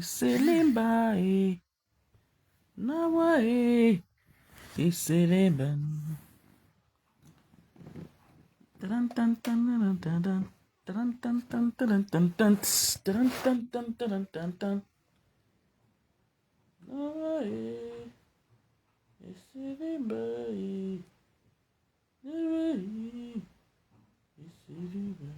Selimba, Nawa, Selimba. Tan tan tan tan tan tan tan tan tan tan tan tan tan tan tan tan tan. Nawa, Selimba, Nawa, Selimba.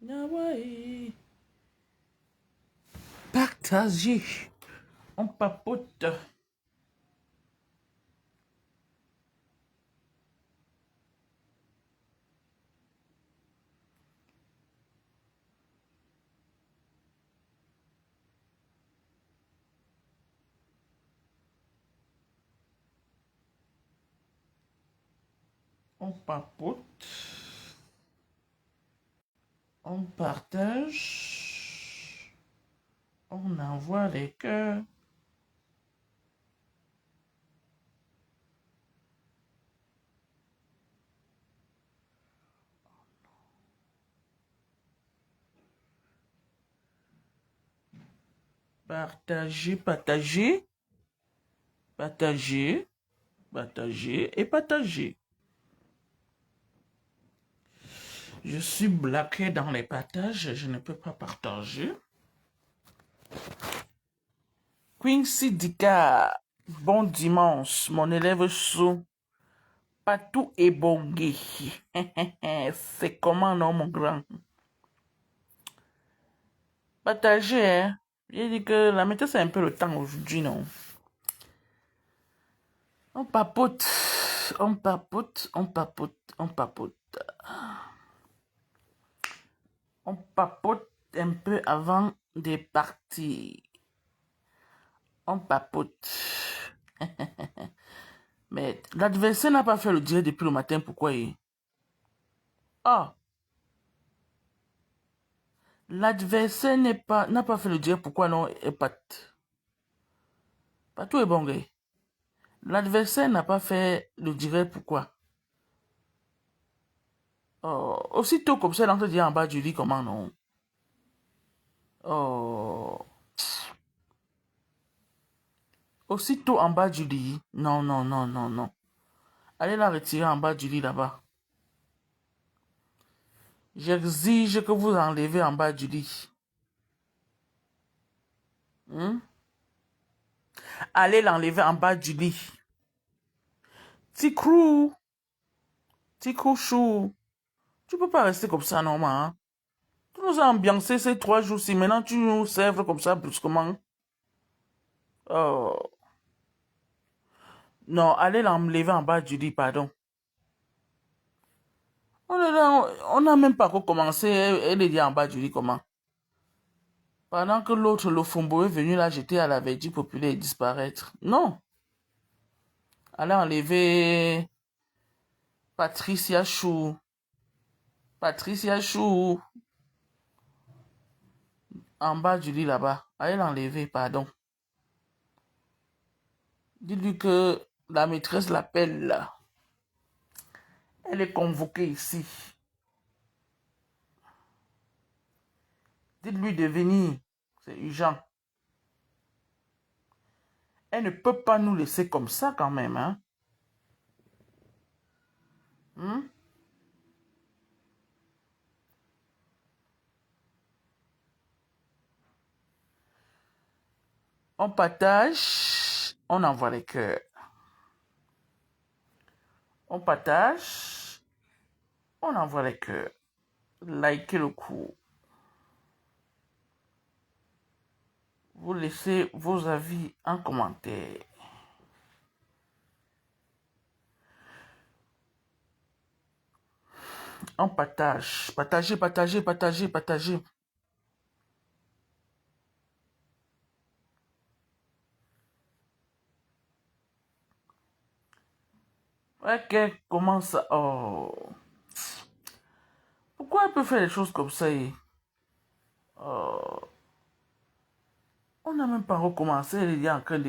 Nawa, Partagez, on papote. On papote. On partage. On envoie les cœurs. Partager, partager. Partager, partager et partager. Je suis bloqué dans les partages, je ne peux pas partager. Quincy Dika, bon dimanche, mon élève sous. Patou et Bongué. C'est comment non, mon grand? Partager, hein? J'ai dit que la méthode, c'est un peu le temps aujourd'hui, non? On papote, on papote, on papote, on papote. On papote un peu avant de partir. On papote. Mais l'adversaire n'a pas fait le direct depuis le matin, pourquoi il... Ah! L'adversaire n'a pas fait le direct, pourquoi non, et Pat? Patou est bon, gars. L'adversaire n'a pas fait le direct, pourquoi? Oh, aussitôt comme ça, l'entrée dit en bas du lit, comment non? Oh. Aussitôt en bas du lit. Non, non, non, non, non. Allez la retirer en bas du lit là-bas. J'exige que vous enlevez en bas du lit. Allez l'enlever en bas du lit. Tikrou. Tikrou chou. Tu peux pas rester comme ça, non, hein? Tu nous as ambiancé ces 3 jours-ci. Maintenant, tu nous sèvres comme ça brusquement. Oh. Non, allez l'enlever en bas du lit, pardon. On n'a même pas encore commencé. Elle est dit en bas du lit, comment? Pendant que l'autre, le Fumbo, est venu la jeter à la Verdi populaire et disparaître. Non. Allez enlever Patricia Chou. Patricia Chou. En bas du lit là-bas. Allez l'enlever, pardon. Dites-lui que la maîtresse l'appelle là. Elle est convoquée ici. Dites-lui de venir. C'est urgent. Elle ne peut pas nous laisser comme ça quand même, hein. On partage, on envoie les cœurs. On partage, on envoie les cœurs. Likez le coup. Vous laissez vos avis en commentaire. On partage. Partagez, partagez, partagez, partagez. Ok, comment ça? Oh. Pourquoi elle peut faire des choses comme ça? Oh. On n'a même pas recommencé. Elle est en train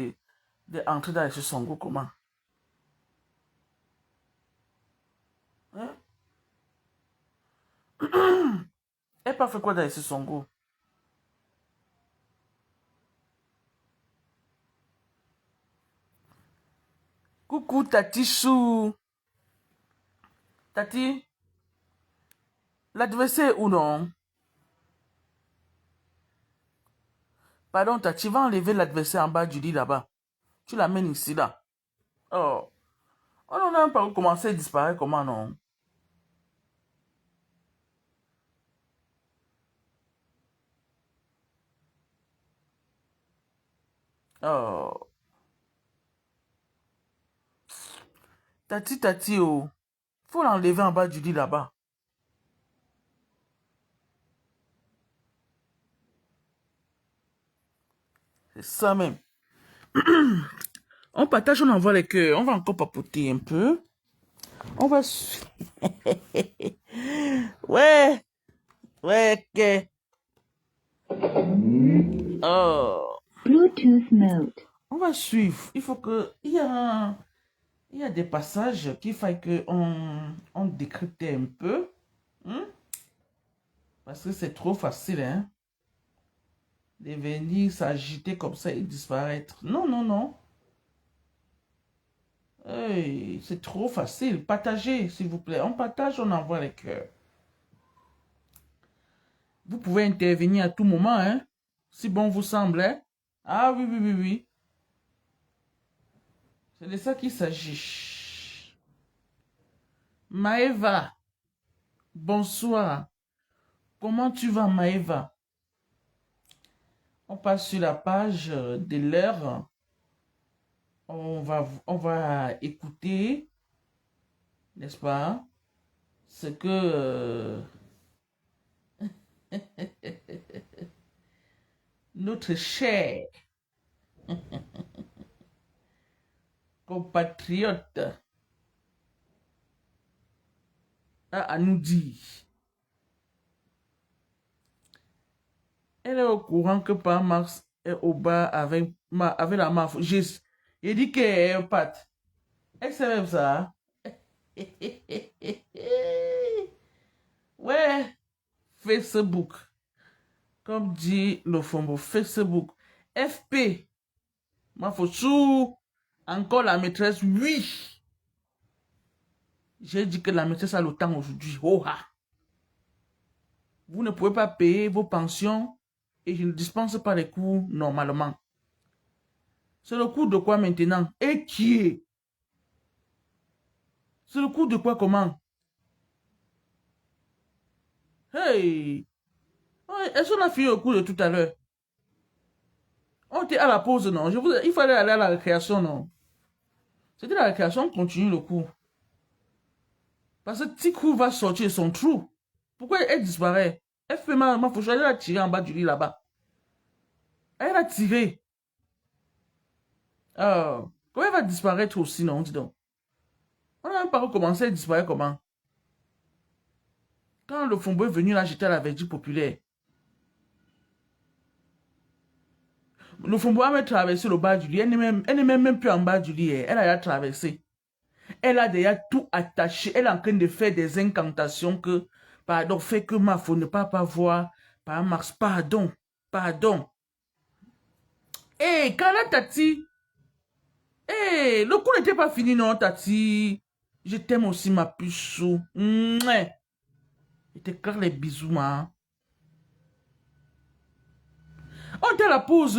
d'entrer dans ce son goût. Comment? Hein? Elle n'a pas fait quoi dans ce son goût? Coucou Tati Chou. Tati, l'adversaire ou non? Pardon, Tati, va enlever l'adversaire en bas du lit là-bas. Tu l'amènes ici là. Oh. On n'a même pas recommencé à disparaître. Comment non? Oh. Tati, Tati, oh. Faut l'enlever en bas du lit là-bas. C'est ça même. On partage, on envoie les cœurs. On va encore papoter un peu. On va... Ouais. Ouais, ok. Oh. Bluetooth mode. On va suivre. Il faut que... Il y a des passages qu'il faille on décrypte un peu. Parce que c'est trop facile, hein. De venir s'agiter comme ça et disparaître. Non, non, non. Hey, c'est trop facile. Partagez, s'il vous plaît. On partage, on envoie les cœurs. Vous pouvez intervenir à tout moment, hein. Si bon vous semble, hein. Ah oui, oui, oui, oui. C'est de ça qu'il s'agit. Maëva, bonsoir. Comment tu vas, Maëva? On passe sur la page de l'heure. On va écouter, n'est-ce pas, ce que notre cher compatriote a à nous dire. Elle est au courant que par Max est au bar avec la mafia. J'ai dit qu'elle est Pat. Elle sait même ça. Ouais, Facebook. Comme dit le Fombo, Facebook. FP. Ma sous encore la maîtresse, oui. J'ai dit que la maîtresse a le temps aujourd'hui. Oh, ah. Vous ne pouvez pas payer vos pensions et je ne dispense pas les cours normalement. C'est le cours de quoi maintenant? Et qui est? C'est le cours de quoi comment? Hey! Est-ce qu'on a fini le cours de tout à l'heure? On était à la pause, non? Il fallait aller à la récréation, non? C'était la récréation, on continue le cours. Parce que Tikou va sortir son trou. Pourquoi elle disparaît? Elle fait ma fauche, elle a tiré en bas du lit là-bas. Elle a tiré. Comment elle va disparaître aussi, non? Dis donc. On n'a même pas recommencé à disparaître comment? Quand le Fombo est venu là, j'étais à la Verdure populaire. Le Fombo a même traversé le bas du lit. Elle n'est même plus en bas du lit. Elle a déjà traversé. Elle a déjà tout attaché. Elle est en train de faire des incantations que, pardon, fait que ma faut ne pas voir. Par Mars, pardon, pardon. Hé, Kala Tati. Hé, le coup n'était pas fini, non, Tati. Je t'aime aussi, ma puceau. Mouais. Je te claque les bisous, ma. On était à la pause.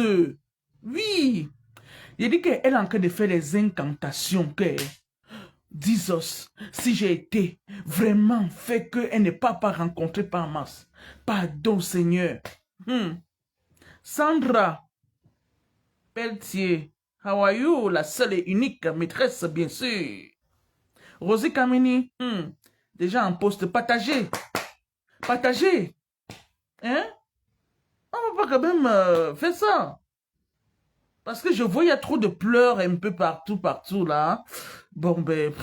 Oui. Il dit qu'elle est en train de faire des incantations. Que, Disos, si j'ai été vraiment fait qu'elle n'est pas rencontrée par masse. Pardon, Seigneur. Sandra, Pelletier. How are you? La seule et unique maîtresse, bien sûr. Rosie Kamini. Déjà en poste. Partagé. Partagé. Hein? On va pas quand même faire ça. Parce que je vois, il y a trop de pleurs un peu partout, là. Bon, ben,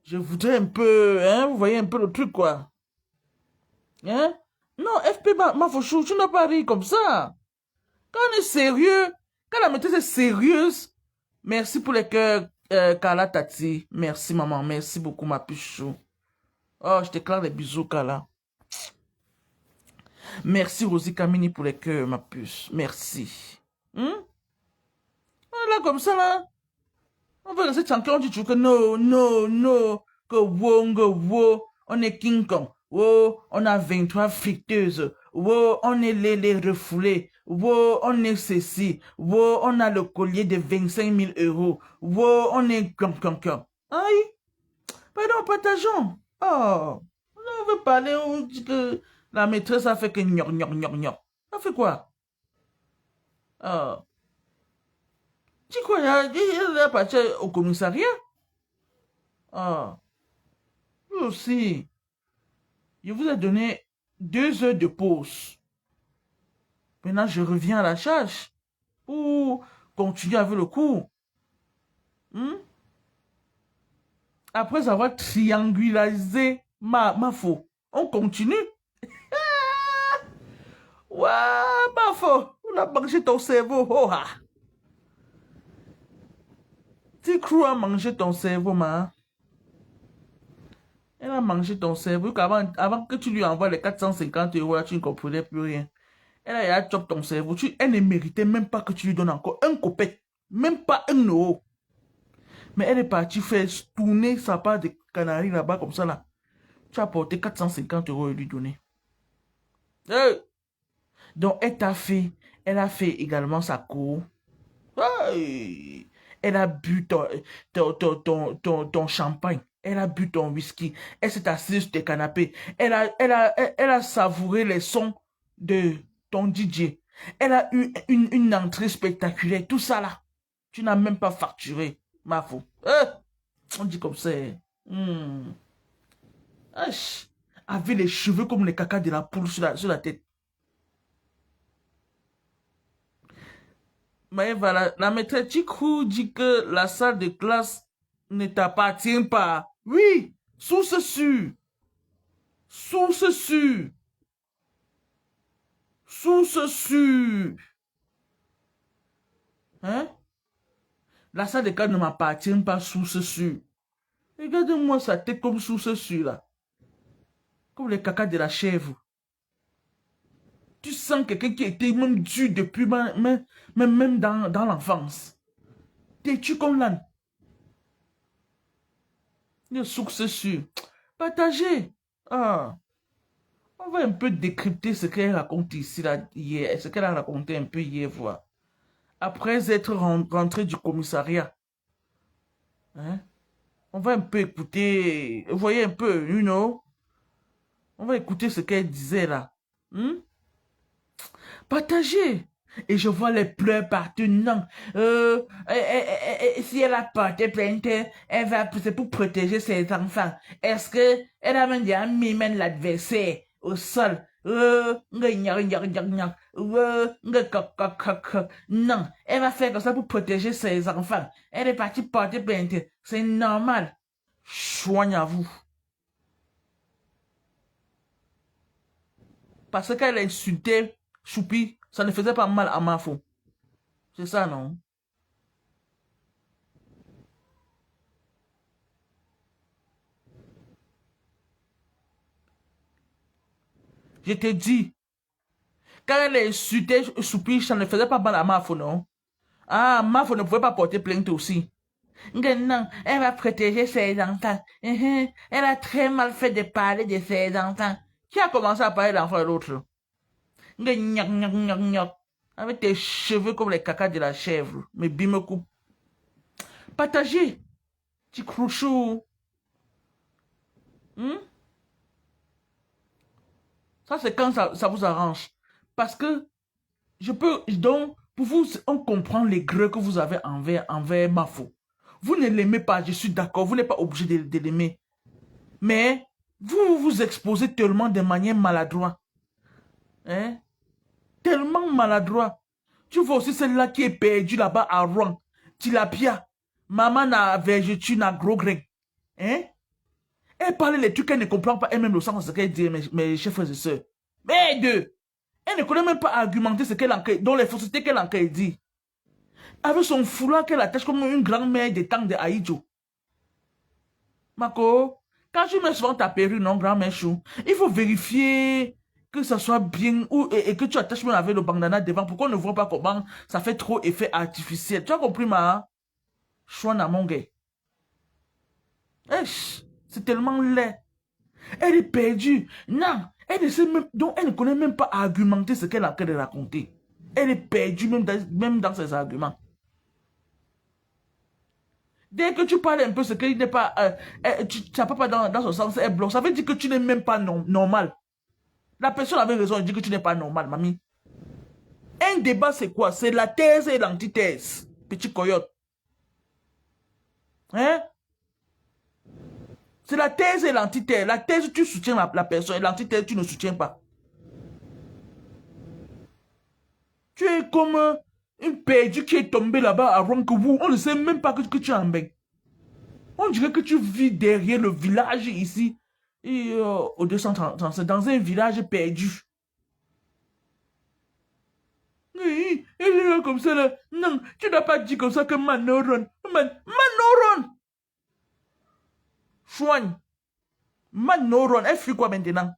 je voudrais un peu, hein, vous voyez un peu le truc, quoi. Hein? Non, FP, ma fauchou, tu n'as pas ri comme ça. Quand on est sérieux, quand la maîtresse est sérieuse, merci pour les cœurs, Kala Tati. Merci, maman. Merci beaucoup, ma puchou. Oh, je t'éclare des bisous, Kala. Merci, Rosie Kamini, pour les cœurs, ma puce. Merci. Là, comme ça, là. On va rester tranquille, on dit toujours que non, que wow, on est King Kong, wow, on a 23 friteuses, wow, on est les refoulés, wow, on est ceci, wow, on a le collier de 25 000 €, wow, on est con. Aïe, pardon, partageons. Oh, on veut parler, on dit que la maîtresse a fait que gnon. Ça fait quoi? Oh. Tu quoi, il est parti au commissariat? Ah, lui aussi. Je vous ai donné 2 heures de pause. Maintenant, je reviens à la charge pour continuer avec le cours. Après avoir triangularisé ma faux, on continue. Ouais, ma faux, on a mangé ton cerveau. Oh, ah. Tu crois manger ton cerveau, ma? Elle a mangé ton cerveau. Avant que tu lui envoies les 450 €, là, tu ne comprenais plus rien. Elle a chop ton cerveau. Elle ne méritait même pas que tu lui donnes encore un copec. Même pas 1 €. Mais elle est partie faire tourner sa part de canaries là-bas comme ça là. Tu as apporté 450 € et lui donner. Donc elle a fait également sa cour. Hey. Elle a bu ton champagne. Elle a bu ton whisky. Elle s'est assise sur tes canapés. Elle a savouré les sons de ton DJ. Elle a eu une entrée spectaculaire. Tout ça là. Tu n'as même pas facturé. Ma faute. On dit comme ça. Avec les cheveux comme les caca de la poule sur la tête. Mais voilà, la maîtresse Chikou dit que la salle de classe ne t'appartient pas. Oui, source sûre. Source sûre. Source sûre. Hein? La salle de classe ne m'appartient pas, source sûre. Regarde-moi sa tête comme source sûre là. Comme les caca de la chèvre. Tu sens quelqu'un qui était même dur depuis même dans l'enfance. T'es-tu comme l'âne? Une source sûre. Partagez. Ah. On va un peu décrypter ce qu'elle raconte ici là, hier. Ce qu'elle a raconté un peu hier, voir. Après être rentrée du commissariat. Hein? On va un peu écouter. Vous voyez un peu, you know? On va écouter ce qu'elle disait là. Partagez. Et je vois les pleurs partout. Non. Si elle a porté plainte, c'est pour protéger ses enfants. Est-ce que elle a même déjà mis l'adversaire au sol? Non, elle va faire comme ça pour protéger ses enfants. Elle est partie porter plainte. C'est normal. Soigne à vous. Parce qu'elle a insulté Choupi, ça ne faisait pas mal à Mafo. C'est ça, non? Je te dis, quand elle a insulté Choupi, ça ne faisait pas mal à Mafo, non? Ah, Mafo ne pouvait pas porter plainte aussi. Non, elle va protéger ses enfants. Elle a très mal fait de parler de ses enfants. Qui a commencé à parler d'enfant de l'autre? Avec tes cheveux comme les cacas de la chèvre. Mais bim coupe. Partagez. Petit crouchou. Ça, c'est quand ça vous arrange. Parce que je peux donc Pour vous, on comprend les grès que vous avez envers Mafo. Vous ne l'aimez pas, je suis d'accord, vous n'êtes pas obligé de l'aimer. Mais vous vous exposez tellement de manière maladroite. Hein? Tellement maladroit. Tu vois aussi celle-là qui est perdue là-bas à Rouen. Tilapia. Maman n'a vergeture, n'a gros grain. Hein? Elle parle les trucs qu'elle ne comprend pas elle-même le sens de ce qu'elle dit, mes chers frères et sœurs. Mais deux. Elle ne connaît même pas argumenter ce qu'elle enquête, dans les faussetés qu'elle enquête dit. Avec son foulard qu'elle attache comme une grand-mère des temps de Aïdjo. Mako, quand tu mets souvent ta perruque, non, grand-mère chou, il faut vérifier que ça soit bien et que tu attaches même avec le bandana devant pour qu'on ne voit pas comment ça fait trop effet artificiel. Tu as compris, ma? Chouana, mon gars. C'est tellement laid. Elle est perdue. Non, elle ne sait même, donc elle ne connaît même pas argumenter ce qu'elle a en train de raconter. Elle est perdue même dans ses arguments. Dès que tu parles un peu ce qu'il n'est pas, tu n'as pas dans son sens, elle bloque. Ça veut dire que tu n'es même pas normal. La personne avait raison, elle dit que tu n'es pas normal, mamie. Un débat, c'est quoi? C'est la thèse et l'antithèse. Petit coyote. Hein? C'est la thèse et l'antithèse. La thèse, tu soutiens la personne et l'antithèse, tu ne soutiens pas. Tu es comme une perdue qui est tombée là-bas à Ronkovu. On ne sait même pas que tu es en bain. On dirait que tu vis derrière le village ici. Et au 237, dans un village perdu. Oui, elle est là comme ça là. Non, tu n'as pas dit comme ça que Manoron. Manoron! Chouane. Manoron, elle fuit quoi maintenant?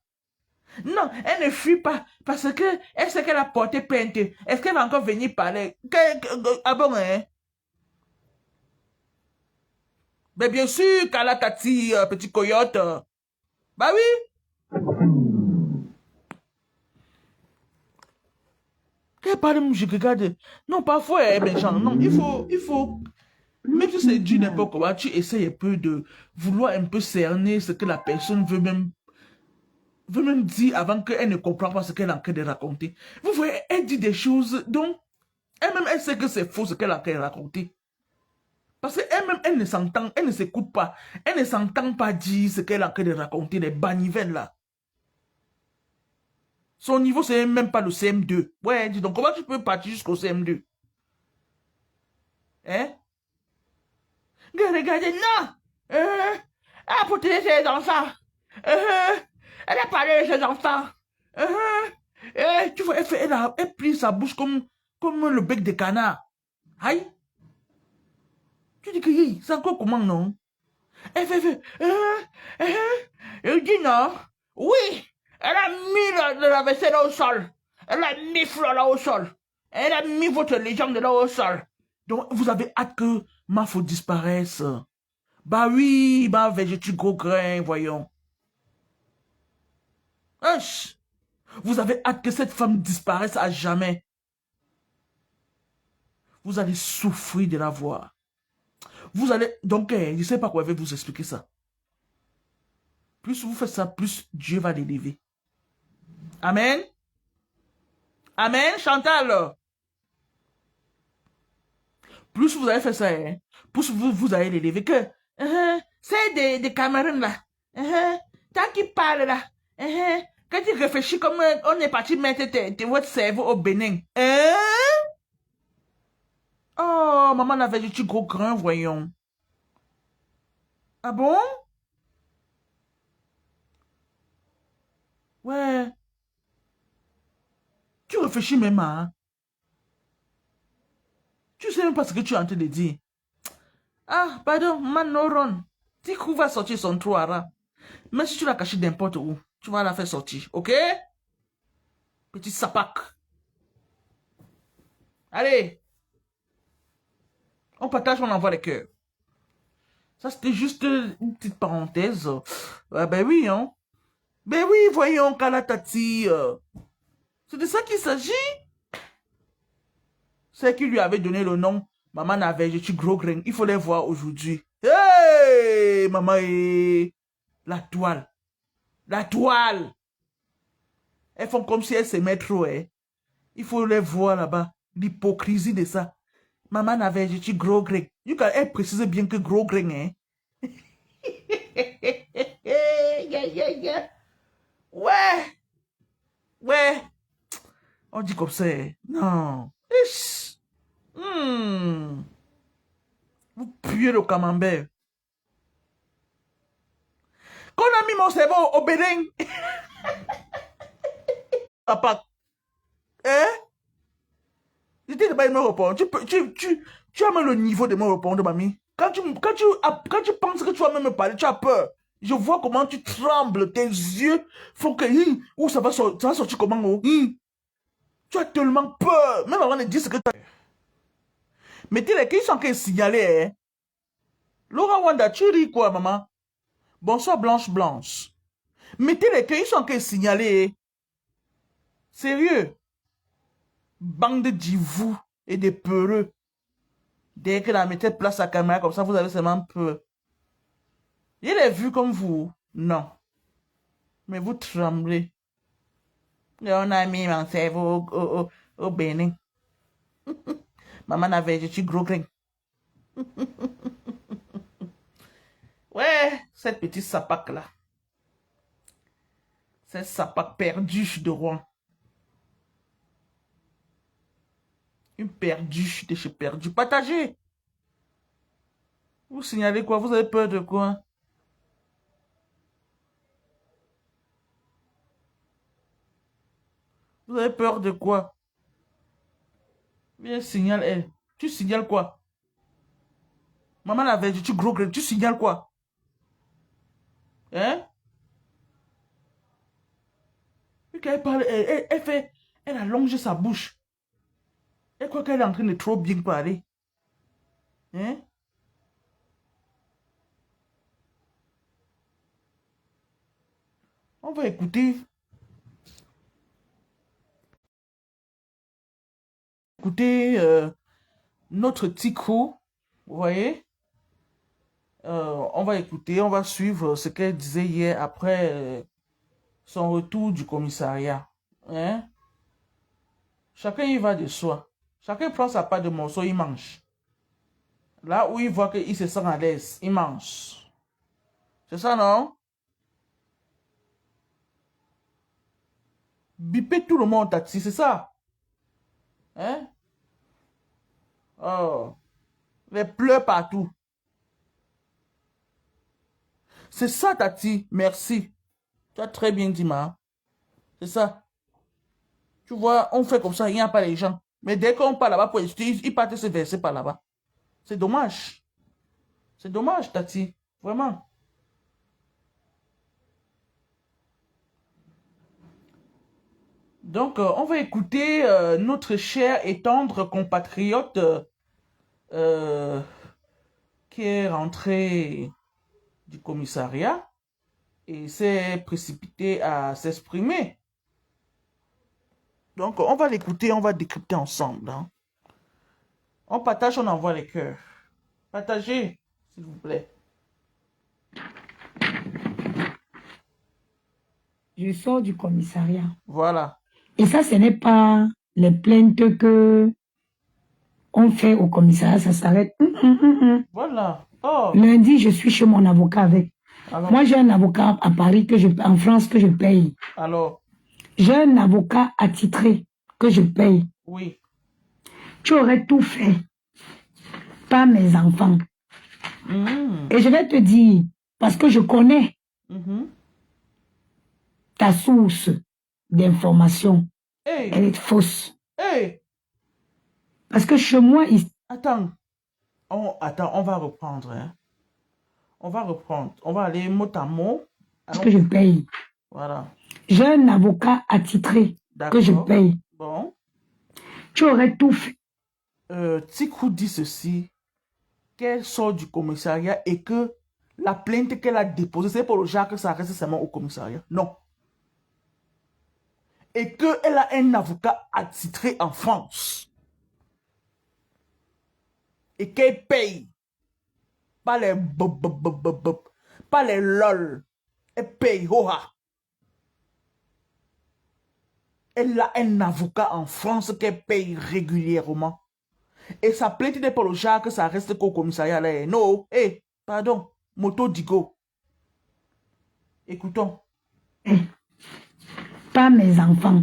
Non, elle ne fuit pas parce que elle sait qu'elle a porté plainte. Est-ce qu'elle va encore venir parler? Ah bon, hein? Mais bien sûr, Kala Tati, petit coyote. Bah oui. Qu'elle parle, je regarde. Non, parfois elle est méchante. Non, il faut, même si c'est du n'importe quoi, tu essayes un peu de vouloir un peu cerner ce que la personne veut même dire avant qu'elle ne comprenne pas ce qu'elle est en train de raconter. Vous voyez, elle dit des choses dont elle-même, elle sait que c'est faux ce qu'elle est en train de raconter. Parce qu'elle-même, elle ne s'entend, elle ne s'écoute pas. Elle ne s'entend pas dire ce qu'elle est en train de raconter, les banivelles là. Son niveau, c'est même pas le CM2. Ouais, dis donc, comment tu peux partir jusqu'au CM2? Hein? Regardez, non! Elle a protéger ses enfants. Elle a parlé de ses enfants. Tu vois, elle plie sa bouche comme le bec de canard. Aïe! Tu dis que c'est encore comment, non? Elle fait, elle dit non. Oui! Elle a mis la vaisselle au sol. Elle a mis Flora là au sol. Elle a mis votre légende là au sol. Donc, vous avez hâte que Mafo disparaisse. Bah oui, bah végétu gros grain, voyons. Hush! Vous avez hâte que cette femme disparaisse à jamais. Vous allez souffrir de la voir. Vous allez... Donc, je ne sais pas quoi je vais vous expliquer ça. Plus vous faites ça, plus Dieu va l'élever. Amen. Amen, Chantal. Plus vous allez faire ça, hein, plus vous allez l'élever. Que c'est des Cameroun là. Tant qu'ils parlent là. Quand tu réfléchis comme on est parti mettre votre cerveau au Bénin. Oh, maman avait dit tu gros grain, voyons. Ah bon? Ouais. Tu réfléchis même, hein? Tu sais même pas ce que tu es en train de dire. Ah, pardon, Manoron. Tikou va sortir son trou à rat. Même si tu l'as caché n'importe où, tu vas la faire sortir, ok? Petit sapac. Allez. On partage, on envoie les cœurs. Ça, c'était juste une petite parenthèse. Ben oui, hein. Ben oui, voyons, Kalatati. C'est de ça qu'il s'agit. C'est qui lui avait donné le nom. Maman n'avait, je suis gros grain. Il faut les voir aujourd'hui. Hey, maman, la toile. La toile. Elles font comme si elles s'aimaient trop, hein. Il faut les voir là-bas. L'hypocrisie de ça. Maman n'avait dit gros grain. Elle précise bien que gros grain, hein. Ouais. Ouais. On dit comme ça. Non. Ish. Vous puez le camembert. Quand on a mis mon cerveau au bénin. Papa. Hein? J'étais de me répondre. Tu as même le niveau de me répondre, mamie. Quand tu penses que tu vas même me parler, tu as peur. Je vois comment tu trembles, tes yeux font que... Où ça va sortir comment? Tu as tellement peur. Même avant de dire ce que tu as... Mettez les questions qui sont signalées. Hein. Laura Wanda, tu ris quoi, maman? Bonsoir, Blanche. Mettez les questions qui sont signalées. Sérieux. Bande d'ivous et de peureux. Dès que la mettez place à la caméra, comme ça, vous avez seulement peur. Il est vu comme vous? Non. Mais vous tremblez. Et on a mis mon cerveau au Bénin. Maman avait dit gros grain. Ouais, cette petite sapac là. Cette sapac perdue de Rouen. Une perdue de chez perdu. Partagez. Vous signalez quoi? Vous avez peur de quoi? Vous avez peur de quoi? Viens, signale elle. Tu signales quoi? Maman l'avait dit, tu gros grain. Tu signales quoi? Hein? Puis quand elle parle, elle allonge sa bouche. Elle croit qu'elle est en train de trop bien parler. Hein? On va écouter. Écoutez notre Tico. Vous voyez? On va écouter, on va suivre ce qu'elle disait hier après son retour du commissariat. Hein? Chacun y va de soi. Chacun prend sa part de morceau, il mange. Là où il voit qu'il se sent à l'aise, il mange. C'est ça, non? Biper tout le monde, Tati, c'est ça? Hein? Oh, les pleurs partout. C'est ça, Tati, merci. Tu as très bien dit, ma. C'est ça. Tu vois, on fait comme ça, il n'y a pas les gens. Mais dès qu'on part là-bas pour étudier, ils partent se verser par là-bas. C'est dommage. C'est dommage, Tati. Vraiment. Donc, on va écouter notre cher et tendre compatriote euh, qui est rentré du commissariat et s'est précipité à s'exprimer. Donc, on va l'écouter, on va décrypter ensemble. Hein. On partage, on envoie les cœurs. Partagez, s'il vous plaît. Je sors du commissariat. Voilà. Et ça, ce n'est pas les plaintes que on fait au commissariat, ça s'arrête. Voilà. Oh. Lundi, je suis chez mon avocat avec. Alors, moi, j'ai un avocat à Paris, en France, que je paye. Alors. J'ai un avocat attitré que je paye. Oui. Tu aurais tout fait. Pas mes enfants. Et je vais te dire, parce que je connais ta source d'information. Hey. Elle est fausse. Hey. Parce que chez moi... Attends, on va reprendre. Hein. On va reprendre. On va aller mot à mot. Parce que je paye. Voilà. J'ai un avocat attitré que je paye. Bon. Tu aurais tout fait. Tikou dit ceci, qu'elle sort du commissariat et que la plainte qu'elle a déposée, c'est pour le genre que ça reste seulement au commissariat. Non. Et qu'elle a un avocat attitré en France. Et qu'elle paye. Pas les pas les lol. Elle paye. Hoha. Elle a un avocat en France qu'elle paye régulièrement. Et sa plainte n'est pas le genre que ça reste qu'au commissariat là. Non, pardon, moto digo. Écoutons. Pas mes enfants.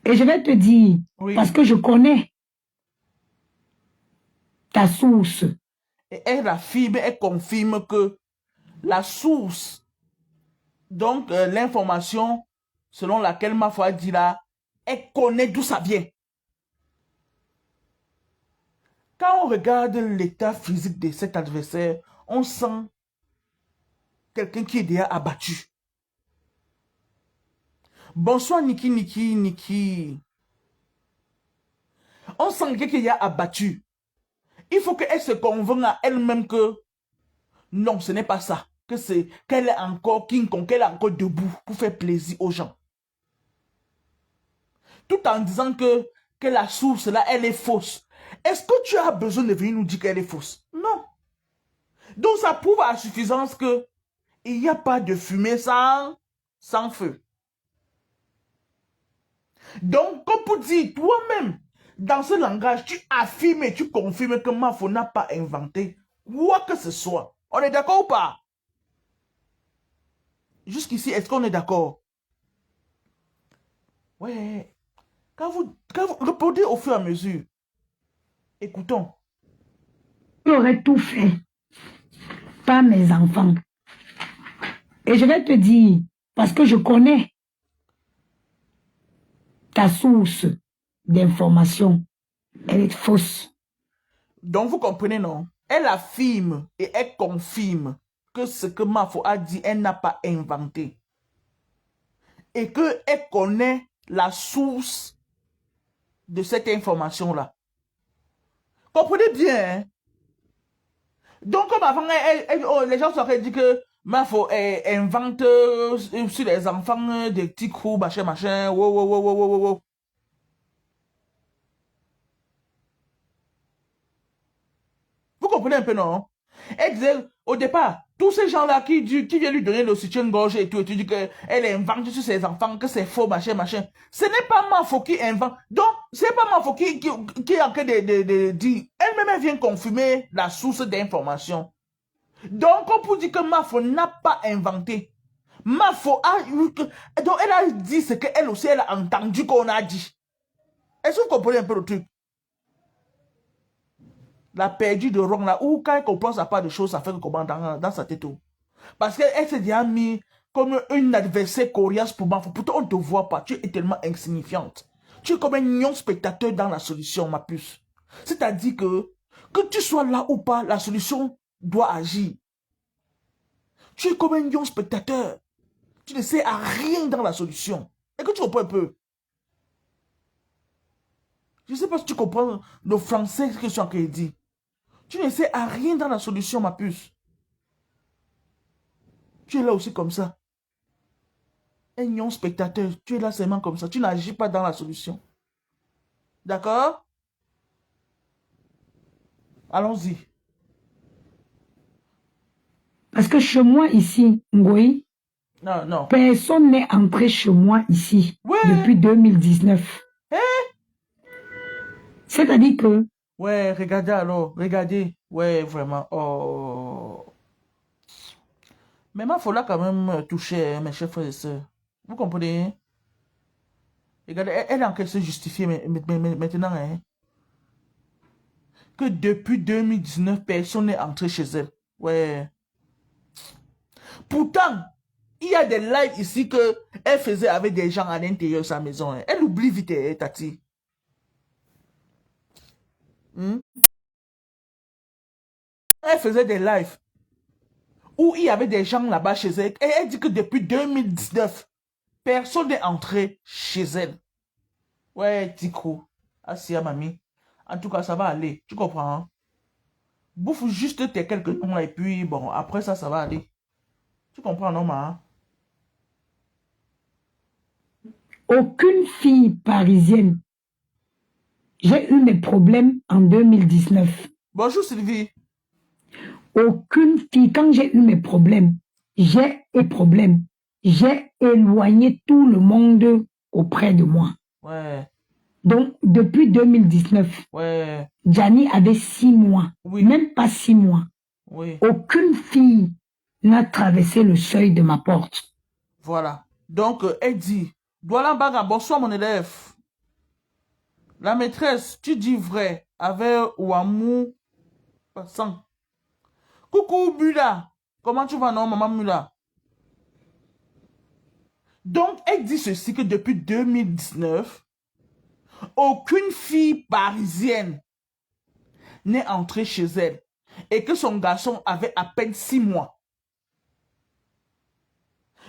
Et je vais te dire, Oui. parce que je connais ta source. Et elle affirme, elle confirme que la source, donc l'information selon laquelle ma foi dit là, elle connaît d'où ça vient. Quand on regarde l'état physique de cet adversaire, on sent quelqu'un qui est déjà abattu. Bonsoir Niki. On sent quelqu'un qui est déjà abattu. Il faut qu'elle se convainque à elle-même que non, ce n'est pas ça. Que c'est qu'elle est encore King Kong, qu'elle est encore debout pour faire plaisir aux gens. Tout en disant que la source là, elle est fausse. Est-ce que tu as besoin de venir nous dire qu'elle est fausse? Non. Donc ça prouve à suffisance que il n'y a pas de fumée sans feu. Donc, comme pour dire, toi-même, dans ce langage, tu affirmes et tu confirmes que Mafo n'a pas inventé quoi que ce soit. On est d'accord ou pas? Jusqu'ici, est-ce qu'on est d'accord? Ouais. Quand vous répondez au fur et à mesure, écoutons. J'aurais tout fait. Pas mes enfants. Et je vais te dire, parce que je connais ta source d'information, elle est fausse. Donc, vous comprenez, non? Elle affirme et elle confirme que ce que Mafo a dit, elle n'a pas inventé. Et qu'elle connaît la source de cette information-là. Comprenez bien, hein? Donc, comme avant, les gens auraient dit que Mafo invente sur les enfants des petits coups, machin, wow. Vous comprenez un peu, non? Elle disait, au départ, tous ces gens-là qui viennent lui donner le soutien-gorge et tout dit qu'elle invente sur ses enfants, que c'est faux, machin. Ce n'est pas Mafo qui invente. Donc, c'est pas Mafo qui est en train de dire. Elle-même, elle vient confirmer la source d'information. Donc, on peut dire que Mafo n'a pas inventé. Mafo a eu que... Donc, elle a dit ce qu'elle aussi, elle a entendu qu'on a dit. Est-ce que vous comprenez un peu le truc? La perdue de Rong là, ou quand elle comprend sa part de choses, ça fait comment dans sa tête. Parce qu'elle s'est déjà mis comme une adversaire coriace pour Mafo. Pourtant, on ne te voit pas. Tu es tellement insignifiante. Tu es comme un non-spectateur dans la solution, ma puce. C'est-à-dire que tu sois là ou pas, la solution doit agir. Tu es comme un non-spectateur. Tu ne sais à rien dans la solution. Est-ce que tu comprends un peu? Je ne sais pas si tu comprends le français que je suis en train de dire. Tu ne sais à rien dans la solution, ma puce. Tu es là aussi comme ça. Un non-spectateur, tu es là seulement comme ça. Tu n'agis pas dans la solution. D'accord? Allons-y. Parce que chez moi ici, Ngoï, Non. personne n'est entré chez moi ici depuis 2019. C'est-à-dire que... Ouais, regardez alors. Regardez. Ouais, vraiment. Oh. Mais il faut là quand même toucher mes chers frères et sœurs. Vous comprenez? Regardez, elle est en train de se justifier maintenant. Hein, que depuis 2019, personne n'est entré chez elle. Ouais. Pourtant, il y a des lives ici qu'elle faisait avec des gens à l'intérieur de sa maison. Hein. Elle oublie vite, Tati. Elle faisait des lives où il y avait des gens là-bas chez elle. Et elle dit que depuis 2019, personne n'est entré chez elle. Ouais, Tico. Assia, mamie. En tout cas, ça va aller. Tu comprends? Hein? Bouffe juste tes quelques noms là et puis, bon, après ça, ça va aller. Tu comprends, non, ma? Aucune fille parisienne. J'ai eu mes problèmes en 2019. Bonjour, Sylvie. Aucune fille, quand j'ai eu mes problèmes, j'ai éloigné tout le monde auprès de moi. Ouais. Donc, depuis 2019, Ouais. Gianni avait 6 mois. Oui. Même pas 6 mois. Oui. Aucune fille n'a traversé le seuil de ma porte. Voilà. Donc, elle dit, Douala Baga, bonsoir mon élève. La maîtresse, tu dis vrai, avec Ouamou passant. Coucou Bula, comment tu vas non, maman Mula? Donc, elle dit ceci que depuis 2019, aucune fille parisienne n'est entrée chez elle et que son garçon avait à peine 6 mois.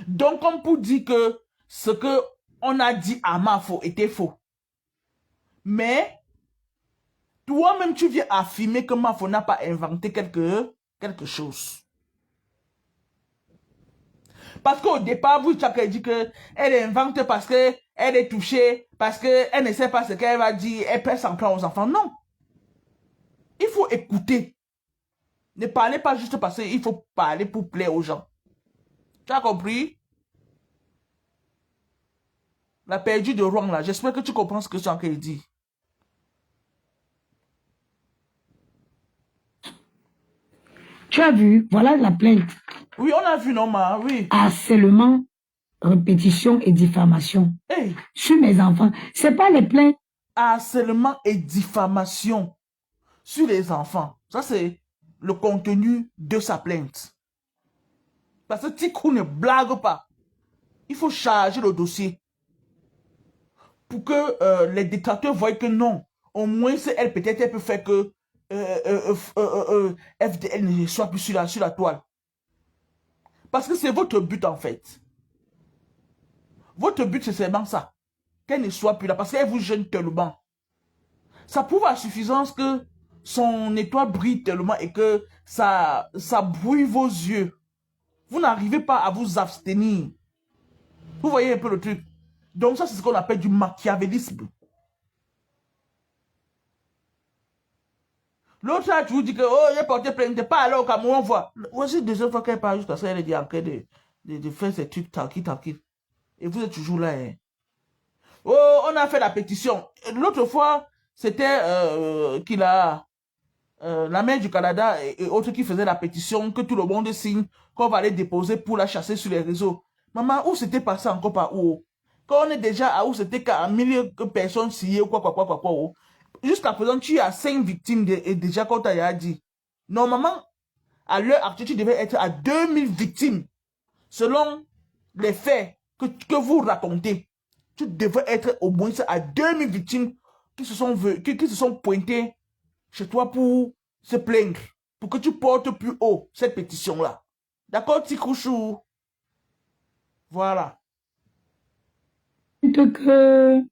Donc, comme pour dire que ce que on a dit à Mafo était faux. Mais, toi-même, tu viens affirmer que Mafo n'a pas inventé quelque chose. Parce qu'au départ, vous avez dit qu'elle invente parce qu'elle est touchée, parce qu'elle ne sait pas ce qu'elle va dire, elle peut s'en prendre aux enfants. Non. Il faut écouter. Ne parlez pas juste parce qu'il faut parler pour plaire aux gens. Tu as compris? La perdue de Rouen, là, j'espère que tu comprends ce que je suis en train de dire. Tu as vu, voilà la plainte. Oui, on a vu, non, ma, oui. Harcèlement, répétition et diffamation. Hey. Sur mes enfants. C'est pas les plaintes. Harcèlement et diffamation sur les enfants. Ça, c'est le contenu de sa plainte. Parce que Tikou ne blague pas. Il faut charger le dossier. Pour que les détracteurs voient que non. Au moins, elle peut-être elle peut faire que FDL ne soit plus sur la toile. Parce que c'est votre but en fait. Votre but c'est seulement ça. Qu'elle ne soit plus là. Parce qu'elle vous gêne tellement. Ça prouve à suffisance que son étoile brille tellement et que ça brouille vos yeux. Vous n'arrivez pas à vous abstenir. Vous voyez un peu le truc. Donc ça c'est ce qu'on appelle du machiavélisme. L'autre là, tu vous dis que, oh, j'ai porté plainte, pas alors au Cameroun, on voit. Voici deuxième fois qu'elle parle jusqu'à ça, elle est en train de faire ces trucs tranquille. Et vous êtes toujours là, hein. Oh, on a fait la pétition. L'autre fois, c'était qu'il a la mère du Canada et autres qui faisaient la pétition, que tout le monde signe, qu'on va aller déposer pour la chasser sur les réseaux. Maman, où c'était passé encore par où? Quand on est déjà à où c'était qu'à 1000 personnes signées ou quoi. Jusqu'à présent, tu as 5 victimes et déjà quand tu as dit. Normalement, à l'heure actuelle, tu devais être à 2000 victimes. Selon les faits que vous racontez, tu devrais être au moins à 2000 victimes qui se sont pointées chez toi pour se plaindre. Pour que tu portes plus haut cette pétition-là. D'accord, Tikouchou? Voilà. Que...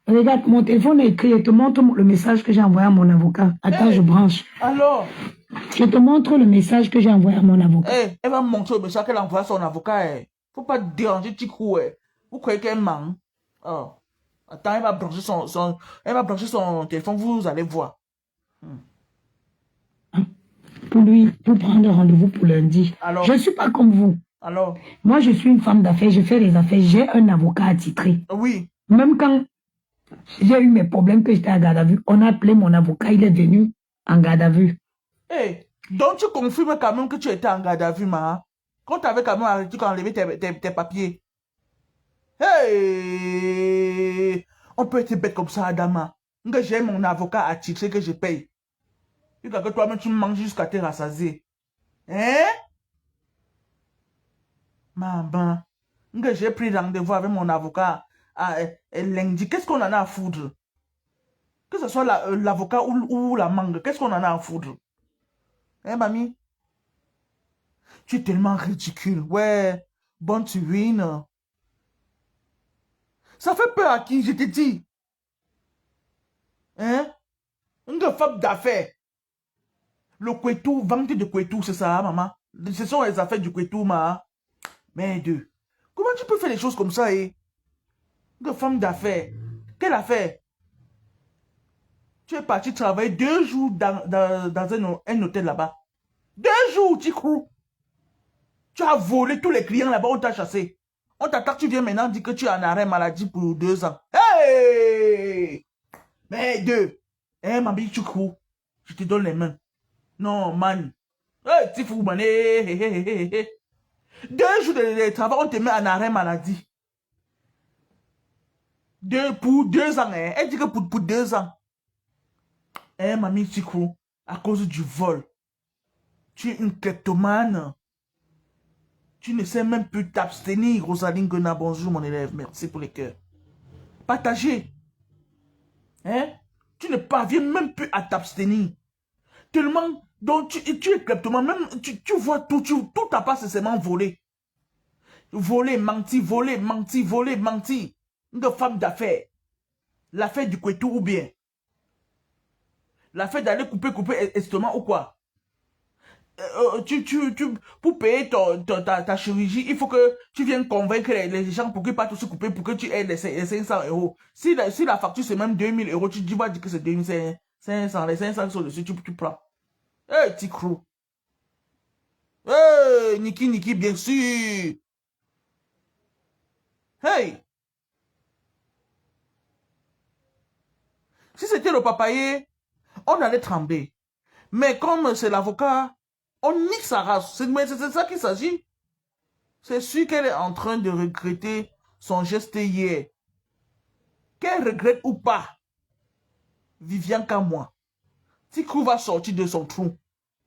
Regarde, mon téléphone est écrit. Je te montre le message que j'ai envoyé à mon avocat. Attends, je branche. Alors? Je te montre le message que j'ai envoyé à mon avocat. Elle va me montrer le message qu'elle envoie à son avocat. Faut pas déranger Tikou. Vous croyez qu'elle ment? Oh. Attends, elle va brancher son téléphone. Vous allez voir. Pour prendre rendez-vous pour lundi. Alors, je ne suis pas comme vous. Alors? Moi, je suis une femme d'affaires. Je fais les affaires. J'ai un avocat attitré. Oui. Même quand j'ai eu mes problèmes que j'étais en garde à vue, on a appelé mon avocat, il est venu en garde à vue. Hey, donc tu confirmes quand même que tu étais en garde à vue, ma. Quand tu avais quand même arrêté, tu as enlevé tes papiers. Hey, on peut être bête comme ça, Adama. J'ai mon avocat attitré que je paye. Et que toi-même tu manges jusqu'à te rassasier. Hein? Maman. J'ai pris rendez-vous avec mon avocat lundi. Qu'est-ce qu'on en a à foutre? Que ce soit l'avocat ou la mangue, qu'est-ce qu'on en a à foutre? Hein, mamie? Tu es tellement ridicule. Ouais, bonne tu ruines. Ça fait peur à qui, je te dis? Hein? Une femme d'affaires. Le Kwetou, vente de Kwetou, c'est ça, maman? Ce sont les affaires du Kwetou, ma. Merde. Comment tu peux faire des choses comme ça, eh? Une femme d'affaires. Quelle affaire? Tu es parti travailler 2 jours dans un hôtel là-bas. 2 jours, tu crois? Tu as volé tous les clients là-bas, on t'a chassé. On t'attaque, tu viens maintenant dire que tu es en arrêt maladie pour 2 ans. Hey! Mais 2. Eh, ma bille, tu cours. Je te donne les mains. Non, man. Hey, tu fous, man. 2 jours de travail, on te met en arrêt maladie. Pour 2 ans, hein. Elle dit que pour 2 ans. Eh, mamie, tu cours. À cause du vol. Tu es une kleptomane. Tu ne sais même plus t'abstenir, Rosaline Gona. Bonjour, mon élève. Merci pour les cœurs. Partagez. Hein? Tu ne parviens même plus à t'abstenir. Tellement, donc tu es kleptomane. Même, tu vois tout, tout à part, c'est seulement voler. Voler, mentir, voler, mentir, voler, mentir. Une femme d'affaires. L'affaire du couetou ou bien. L'affaire d'aller couper estomac ou quoi? Pour payer ta chirurgie, il faut que tu viennes convaincre les gens pour qu'ils pas tous se couper, pour que tu aies les 500 euros. Si la facture c'est même 2000 euros, tu vas dire que c'est 2500, les 500 sont dessus, tu prends. Hey, petit crew. Hey, Niki, bien sûr. Hey. Si c'était le papayer, on allait trembler. Mais comme c'est l'avocat, on nique sa race. C'est ça qu'il s'agit. C'est sûr qu'elle est en train de regretter son geste hier. Qu'elle regrette ou pas, Viviane qu'à moi. Tikrou va sortir de son trou.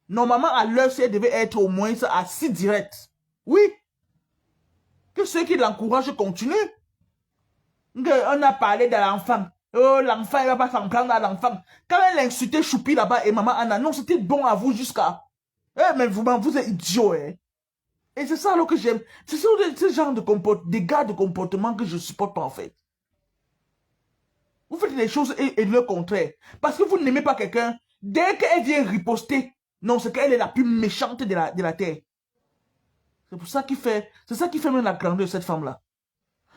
Normalement, à l'heure, elle devait être au moins à 6 directs. Oui. Que ceux qui l'encouragent continuent. On a parlé de l'enfant. Oh, l'enfant, il ne va pas s'en prendre à l'enfant. Quand elle insultait Choupi là-bas et maman Anna, non, c'était bon à vous jusqu'à... Eh, mais vous êtes idiots, hein. Et c'est ça alors que j'aime. C'est ce genre de des gars de comportement que je supporte pas en fait. Vous faites les choses et le contraire. Parce que vous n'aimez pas quelqu'un, dès qu'elle vient riposter, non, c'est qu'elle est la plus méchante de la terre. C'est pour ça c'est ça qui fait même la grandeur de cette femme-là.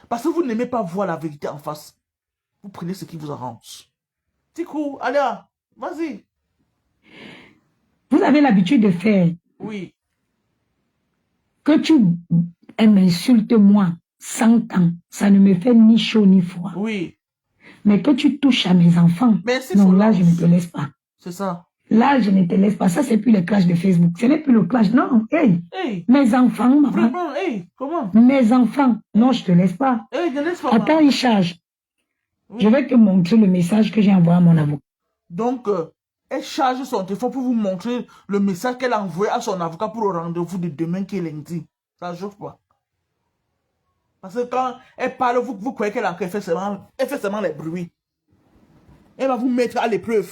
Parce que vous n'aimez pas voir la vérité en face. Vous prenez ce qui vous arrange. Tikou, allez, vas-y. Vous avez l'habitude de faire. Oui. Que tu m'insultes moi 100 ans, ça ne me fait ni chaud ni froid. Oui. Mais que tu touches à mes enfants, merci non, là, je ne te laisse pas. C'est ça. Là, je ne te laisse pas. Ça, c'est plus le clash de Facebook. Ce n'est plus le clash. Non, hey. Mes enfants, maman. Vraiment, hey, comment? Mes enfants. Non, je ne te laisse pas. Hey, ne laisse pas. Attends, il charge. Oui. Je vais te montrer le message que j'ai envoyé à mon avocat. Donc, elle charge son téléphone pour vous montrer le message qu'elle a envoyé à son avocat pour le rendez-vous de demain qui est lundi. Ça ne chauffe pas. Parce que quand elle parle, vous croyez qu'elle fait seulement les bruits. Elle va vous mettre à l'épreuve.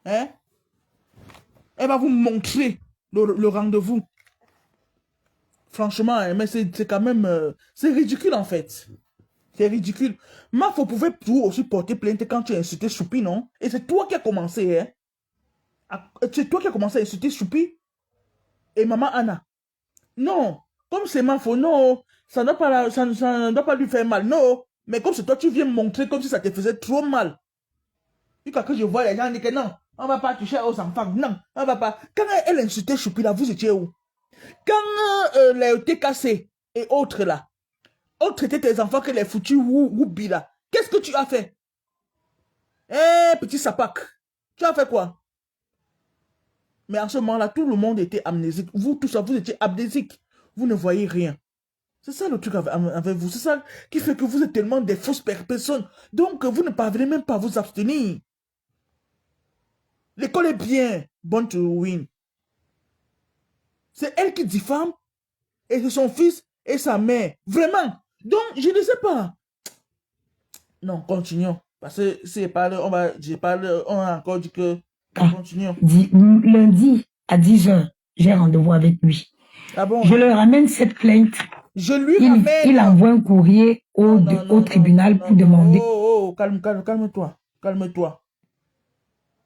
Hein? Elle va vous montrer le rendez-vous. Franchement, mais c'est quand même... c'est ridicule en fait. C'est ridicule. Mais vous pouvez toujours aussi porter plainte quand tu as insulté Choupi, non? Et c'est toi qui as commencé, hein? C'est toi qui as commencé à insulter Choupi et maman Anna. Non. Comme c'est ma faute, non. Ça ne doit pas lui faire mal, non. Mais comme c'est toi, tu viens me montrer comme si ça te faisait trop mal. Et quand je vois les gens dire que non, on ne va pas toucher aux enfants. Non, on ne va pas. Quand elle insultait Choupi là, vous étiez où? Quand les TKC et autres là, ont traité tes enfants que les foutus Woubi là, qu'est-ce que tu as fait? Eh, petit sapac, tu as fait quoi? Mais en ce moment-là, tout le monde était amnésique. Vous, tout ça, vous étiez amnésique. Vous ne voyez rien. C'est ça le truc avec vous. C'est ça qui fait que vous êtes tellement des fausses personnes. Donc, vous ne parvenez même pas à vous abstenir. L'école est bien. Born to win. C'est elle qui diffame. Et c'est son fils et sa mère. Vraiment. Donc, je ne sais pas. Non, continuons. Parce que c'est pas on a encore dit que... Continuons. Lundi à 10h, j'ai rendez-vous avec lui. Ah bon? Je lui ramène cette plainte. Je lui ramène... Il envoie un courrier au tribunal pour demander... Oh, calme-toi. Calme-toi.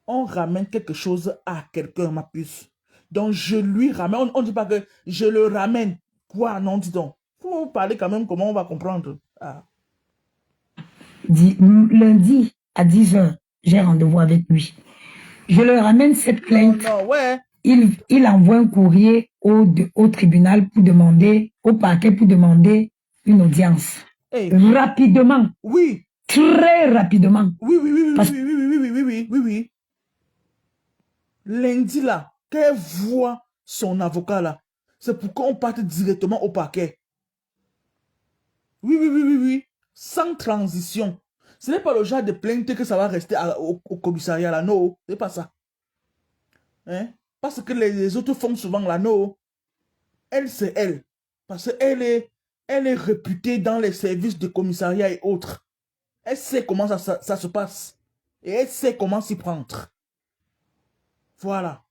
On ramène quelque chose à quelqu'un, ma puce. Donc, je lui ramène. On ne dit pas que je le ramène. Quoi? Non, dis donc. Faut parler quand même comment on va comprendre. Ah. Lundi à 10h, j'ai rendez-vous avec lui. Je lui ramène cette plainte. Non, ouais. il envoie un courrier au tribunal pour demander, au parquet pour demander une audience. Hey. Rapidement. Oui. Très rapidement. Oui. Lundi là, qu'elle voit son avocat là, c'est pour qu'on parte directement au parquet. Oui. Sans transition. Ce n'est pas le genre de plainte que ça va rester au commissariat là, non, c'est pas ça. Hein? Parce que les autres font souvent là, non. Elle, c'est elle. Parce qu'elle est réputée dans les services de commissariat et autres. Elle sait comment ça se passe. Et elle sait comment s'y prendre. Voilà.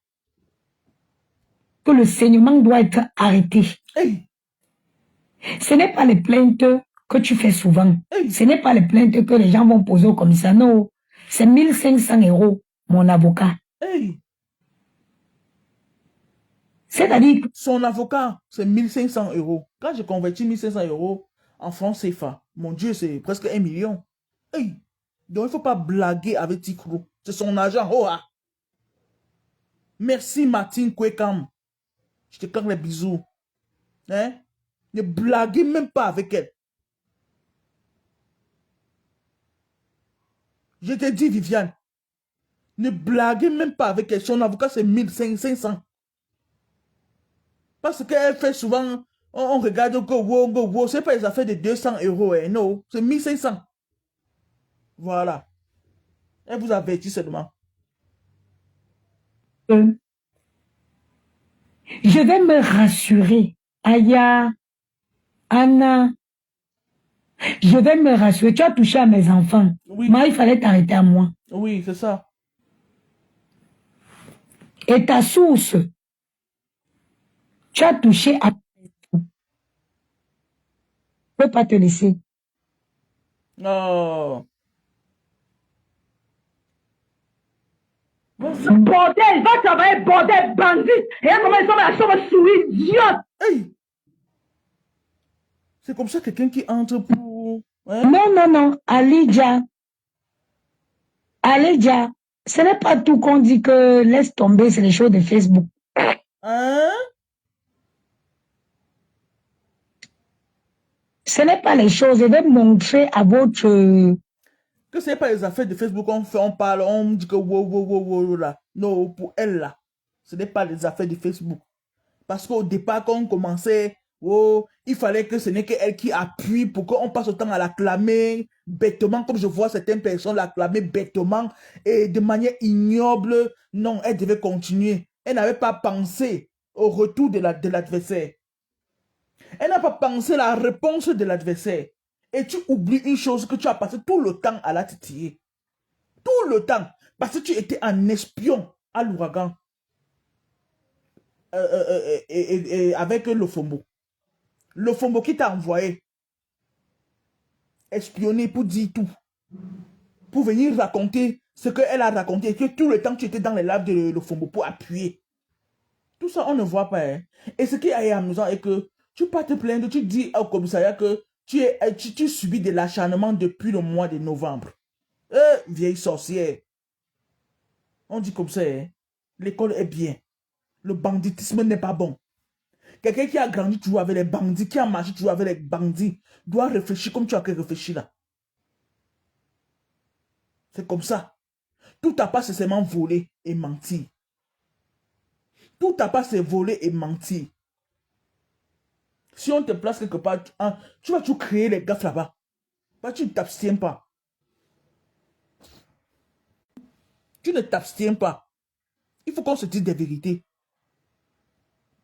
Que le saignement doit être arrêté. Hey. Ce n'est pas les plaintes que tu fais souvent. Hey. Ce n'est pas les plaintes que les gens vont poser au commissaire. Non, c'est 1500 €, mon avocat. Hey. C'est-à-dire que son avocat, c'est 1500 €. Quand je convertis 1500 € en francs CFA, mon Dieu, c'est presque 1 million. Hey. Donc, il ne faut pas blaguer avec Tikro. C'est son argent. Oh, ah. Merci, Martine Kwekam. Je te claque les bisous. Hein? Ne blaguez même pas avec elle. Je te dis, Viviane, ne blaguez même pas avec elle. Son avocat, c'est 1500. Parce qu'elle fait souvent, on regarde que wow, c'est pas les affaires de 200 €. Hein, non, c'est 1500. Voilà. Elle vous avertit seulement. je vais me rassurer. Aya, Anna, je vais me rassurer. Tu as touché à mes enfants. Oui. Moi, il fallait t'arrêter à moi. Oui, c'est ça. Et ta source, tu as touché à... Je ne peux pas te laisser. Oh. Bordel, va travailler, bordel, bandit. Et comment ils sont à la chambre souris, idiote. Hey. C'est comme ça quelqu'un qui entre pour... Hein? Non. Alidja, ce n'est pas tout qu'on dit que laisse tomber, c'est les choses de Facebook. Hein? Ce n'est pas les choses. Je vais montrer à votre... Que ce n'est pas les affaires de Facebook, on fait, on parle, on dit que wow, là. Non, pour elle là. Ce n'est pas les affaires de Facebook. Parce qu'au départ, quand on commençait, oh, il fallait que ce n'est qu'elle qui appuie pour qu'on passe autant à l'acclamer bêtement, comme je vois certaines personnes l'acclamer bêtement et de manière ignoble. Non, elle devait continuer. Elle n'avait pas pensé au retour de l'adversaire. Elle n'a pas pensé à la réponse de l'adversaire. Et tu oublies une chose que tu as passé tout le temps à la titiller. Tout le temps. Parce que tu étais un espion à l'ouragan. Avec le Fombo. Le Fombo qui t'a envoyé espionner pour dire tout. Pour venir raconter ce qu'elle a raconté. Et que tout le temps tu étais dans les lives de le Fombo pour appuyer. Tout ça, on ne voit pas. Hein. Et ce qui est amusant est que tu peux pas te plaindre. Tu dis au commissariat que tu subis de l'acharnement depuis le mois de novembre. Vieille sorcière. On dit comme ça. Hein. L'école est bien. Le banditisme n'est pas bon. Quelqu'un qui a grandi toujours avec les bandits, qui a marché toujours avec les bandits, doit réfléchir comme tu as réfléchi là. C'est comme ça. Tout à pas seulement voler et mentir. Tout à pas c'est voler et mentir. Si on te place quelque part, tu vas tout créer les gaffes là-bas. Bah, tu ne t'abstiens pas. Tu ne t'abstiens pas. Il faut qu'on se dise des vérités.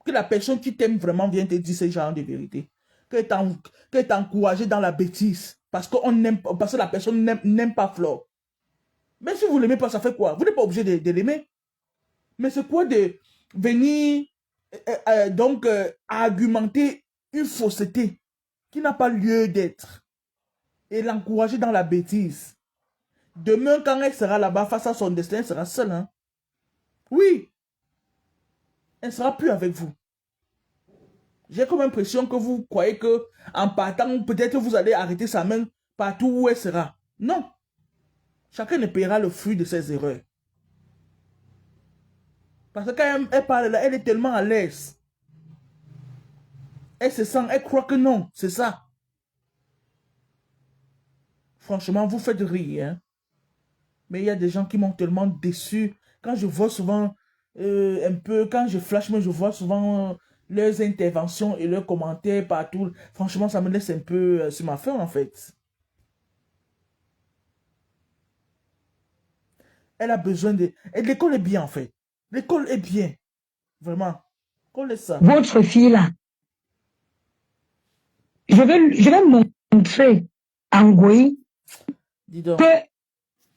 Que la personne qui t'aime vraiment vienne te dire ce genre de vérité. Que t'encourager dans la bêtise. Parce que la personne n'aime pas Flore. Mais si vous ne l'aimez pas, ça fait quoi? Vous n'êtes pas obligé de l'aimer. Mais c'est quoi de venir argumenter une fausseté qui n'a pas lieu d'être et l'encourager dans la bêtise. Demain, quand elle sera là-bas face à son destin, elle sera seule. Hein? Oui. Elle ne sera plus avec vous. J'ai comme l'impression que vous croyez que en partant, peut-être vous allez arrêter sa main partout où elle sera. Non. Chacun ne paiera le fruit de ses erreurs. Parce que quand elle parle là, elle est tellement à l'aise. Elle se sent, elle croit que non, c'est ça. Franchement, vous faites rire. Hein? Mais il y a des gens qui m'ont tellement déçu. Quand je vois souvent un peu, quand je flash, mais je vois souvent leurs interventions et leurs commentaires partout. Franchement, ça me laisse un peu sur ma faim en fait. Elle a besoin de... Et l'école est bien en fait. L'école est bien. Vraiment. L'école est ça. Votre fille là, je vais montrer à Ngoï Dis donc. que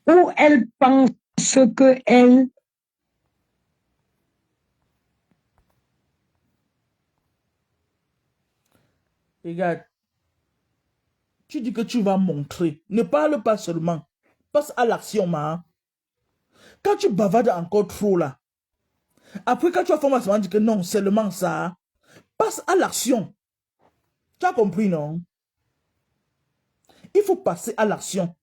où elle pense que elle... Regarde. Tu dis que tu vas montrer. Ne parle pas seulement. Passe à l'action, ma. Quand tu bavardes encore trop là, après quand tu as forcément dit que non, seulement ça, passe à l'action. Tu as compris, non? Il faut passer à l'action.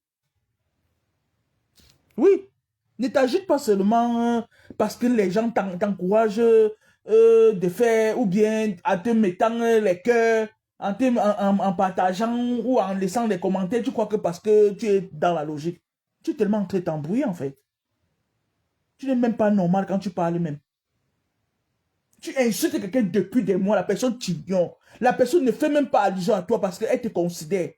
Oui. Ne t'agite pas seulement parce que les gens t'encouragent de faire ou bien en te mettant les cœurs, en partageant ou en laissant des commentaires. Tu crois que parce que tu es dans la logique, tu es tellement en train de t'embrouiller en fait. Tu n'es même pas normal quand tu parles même. Tu insultes quelqu'un depuis des mois, la personne t'ignore. La personne ne fait même pas allusion à toi parce qu'elle te considère.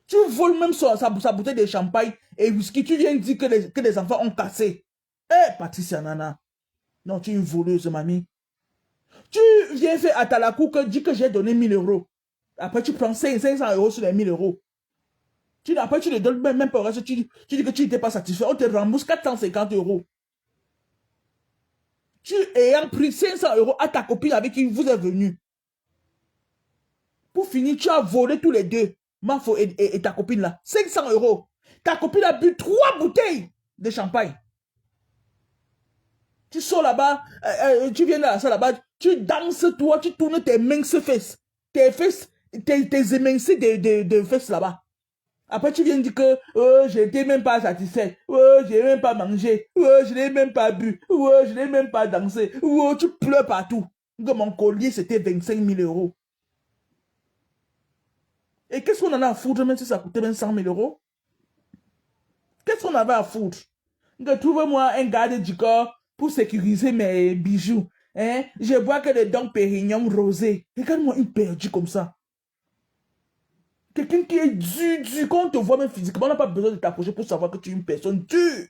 Tu voles même sa bouteille de champagne et whisky. Tu viens dire que les enfants ont cassé. Eh, Patricia Nana. Non, tu es une voleuse, mamie. Tu viens faire à Talakou que dis que j'ai donné 1000 euros. Après, tu prends 500 euros sur les 1000 euros. Après, tu ne donnes même pas au reste. Tu dis que tu n'étais pas satisfait. On te rembourse 450 euros. Tu ayant pris 500 euros à ta copine avec qui vous êtes venu. Pour finir, tu as volé tous les deux. Mafo et ta copine là. 500 euros. Ta copine a bu 3 bouteilles de champagne. Tu sors là-bas, tu viens de la salle là-bas, tu danses toi, tu tournes tes minces fesses. Tes fesses, tes émincés de fesses là-bas. Après, tu viens dire que je n'étais même pas satisfait. Je n'ai même pas mangé. Je n'ai même pas bu. Je n'ai même pas dansé. Tu pleures partout. Que mon collier, c'était 25 000 euros. Et qu'est-ce qu'on en a à foutre, même si ça coûtait 100 000 euros? Qu'est-ce qu'on avait à foutre? Trouve-moi un garde du corps pour sécuriser mes bijoux. Hein? Je bois que des dons Pérignon rosés. Regarde-moi une perdue comme ça. Quelqu'un qui est dur, quand on te voit même physiquement, on n'a pas besoin de t'approcher pour savoir que tu es une personne dure.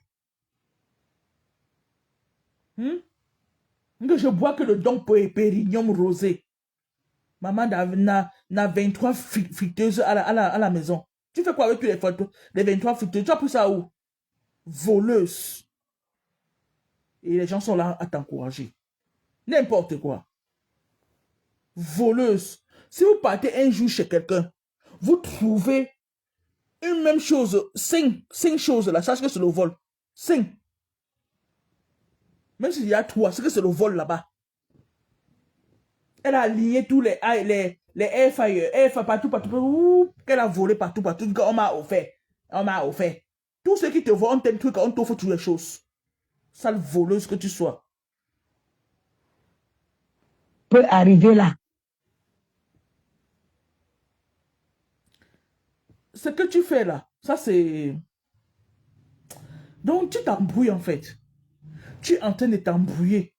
Je bois que le don Pérignon rosé. Maman n'a 23 friteuses à la maison. Tu fais quoi avec tous les photos? Les 23 friteuses, tu as pris ça où? Voleuse. Et les gens sont là à t'encourager. N'importe quoi. Voleuse. Si vous partez un jour chez quelqu'un, vous trouvez une même chose, 5 choses là, sache que c'est le vol. 5. Même s'il y a 3, c'est que c'est le vol là-bas. Elle a aligné tous les airfire, partout, qu'elle a volé partout, on m'a offert. Tous ceux qui te voient, on t'aime, on t'offre toutes les choses. Sale voleuse que tu sois. Peut arriver là. Ce que tu fais là, ça c'est... Donc tu t'embrouilles en fait. Tu es en train de t'embrouiller.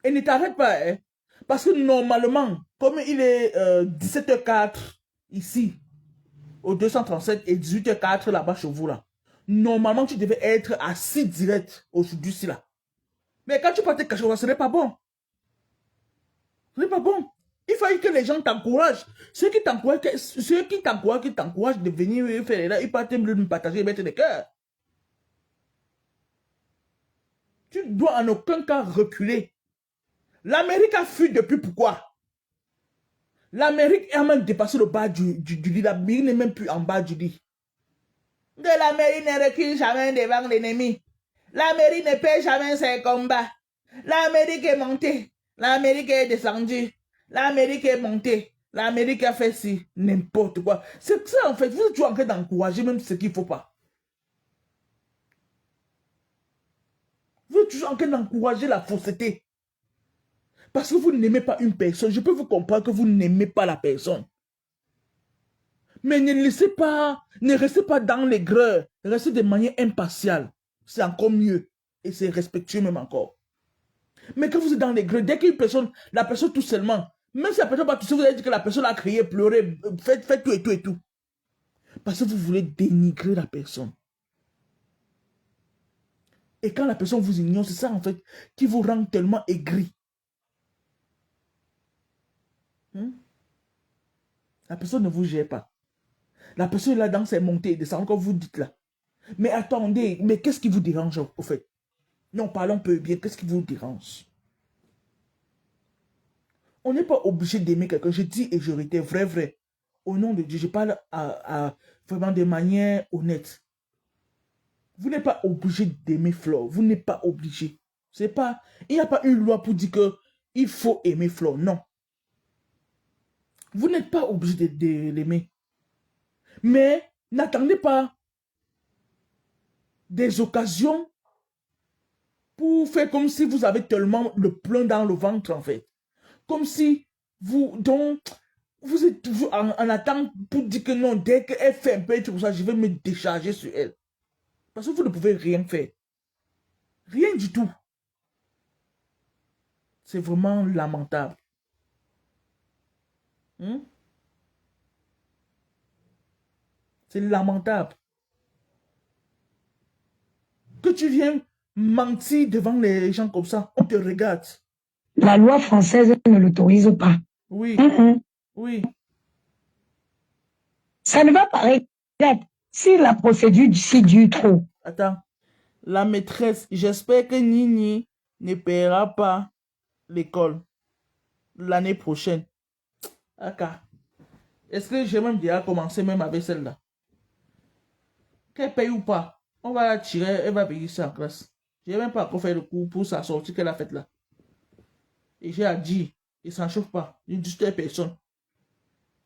Et ne t'arrête pas, hein. Parce que normalement, comme il est 17h04 ici, au 237 et 18h04 là-bas chez vous là, normalement tu devais être assis direct aujourd'hui ci là. Mais quand tu partais cacher, ce n'est pas bon. Ce n'est pas bon. Il fallait que les gens t'encouragent. Ceux qui t'encouragent de venir faire là, ils partent me partager et mettre des cœurs. Tu dois en aucun cas reculer. L'Amérique a fui depuis pourquoi? L'Amérique a même dépassé le bas du lit. L'Amérique n'est même plus en bas du lit. L'Amérique ne recule jamais devant l'ennemi. L'Amérique ne perd jamais ses combats. L'Amérique est montée. L'Amérique est descendue. L'Amérique est montée. L'Amérique a fait ci, n'importe quoi. C'est ça en fait. Vous êtes toujours en train d'encourager même ce qu'il ne faut pas. Vous êtes êtes toujours en train d'encourager la fausseté. Parce que vous n'aimez pas une personne. Je peux vous comprendre que vous n'aimez pas la personne. Mais ne restez pas dans l'aigreur. Restez de manière impartiale. C'est encore mieux. Et c'est respectueux même encore. Mais quand vous êtes dans l'aigreur, dès qu'une personne, la personne tout seulement, même si la personne va tousser, vous allez dire que la personne a crié, pleuré, fait tout et tout et tout. Parce que vous voulez dénigrer la personne. Et quand la personne vous ignore, c'est ça en fait qui vous rend tellement aigri. La personne ne vous gère pas. La personne est là dans ses montées et descentes, comme vous dites là. Mais attendez, mais qu'est-ce qui vous dérange au fait? Non, parlons peu bien, qu'est-ce qui vous dérange? On n'est pas obligé d'aimer quelqu'un. Je dis et je réitère, vrai. Au nom de Dieu, je parle vraiment de manière honnête. Vous n'êtes pas obligé d'aimer Flore. Vous n'êtes pas obligé. C'est pas, il n'y a pas une loi pour dire que il faut aimer Flore. Non. Vous n'êtes pas obligé de l'aimer. Mais n'attendez pas des occasions pour faire comme si vous avez tellement le plomb dans le ventre, en fait. Comme si vous êtes toujours en attente pour dire que non, dès qu'elle fait un peu tout ça, je vais me décharger sur elle. Parce que vous ne pouvez rien faire. Rien du tout. C'est vraiment lamentable. C'est lamentable. Que tu viennes mentir devant les gens comme ça, on te regarde. La loi française ne l'autorise pas. Oui. Oui. Ça ne va pas. Regarde, si la procédure si dure trop. Attends. La maîtresse, j'espère que Nini ne paiera pas l'école l'année prochaine. Aka. Est-ce que j'ai même déjà commencé même avec celle-là? Qu'elle paye ou pas, on va la tirer, elle va payer ça en classe. Je n'ai même pas encore fait le coup pour sa sortie qu'elle a faite là. Et j'ai dit, il ne s'en chauffe pas, je ne dis personne.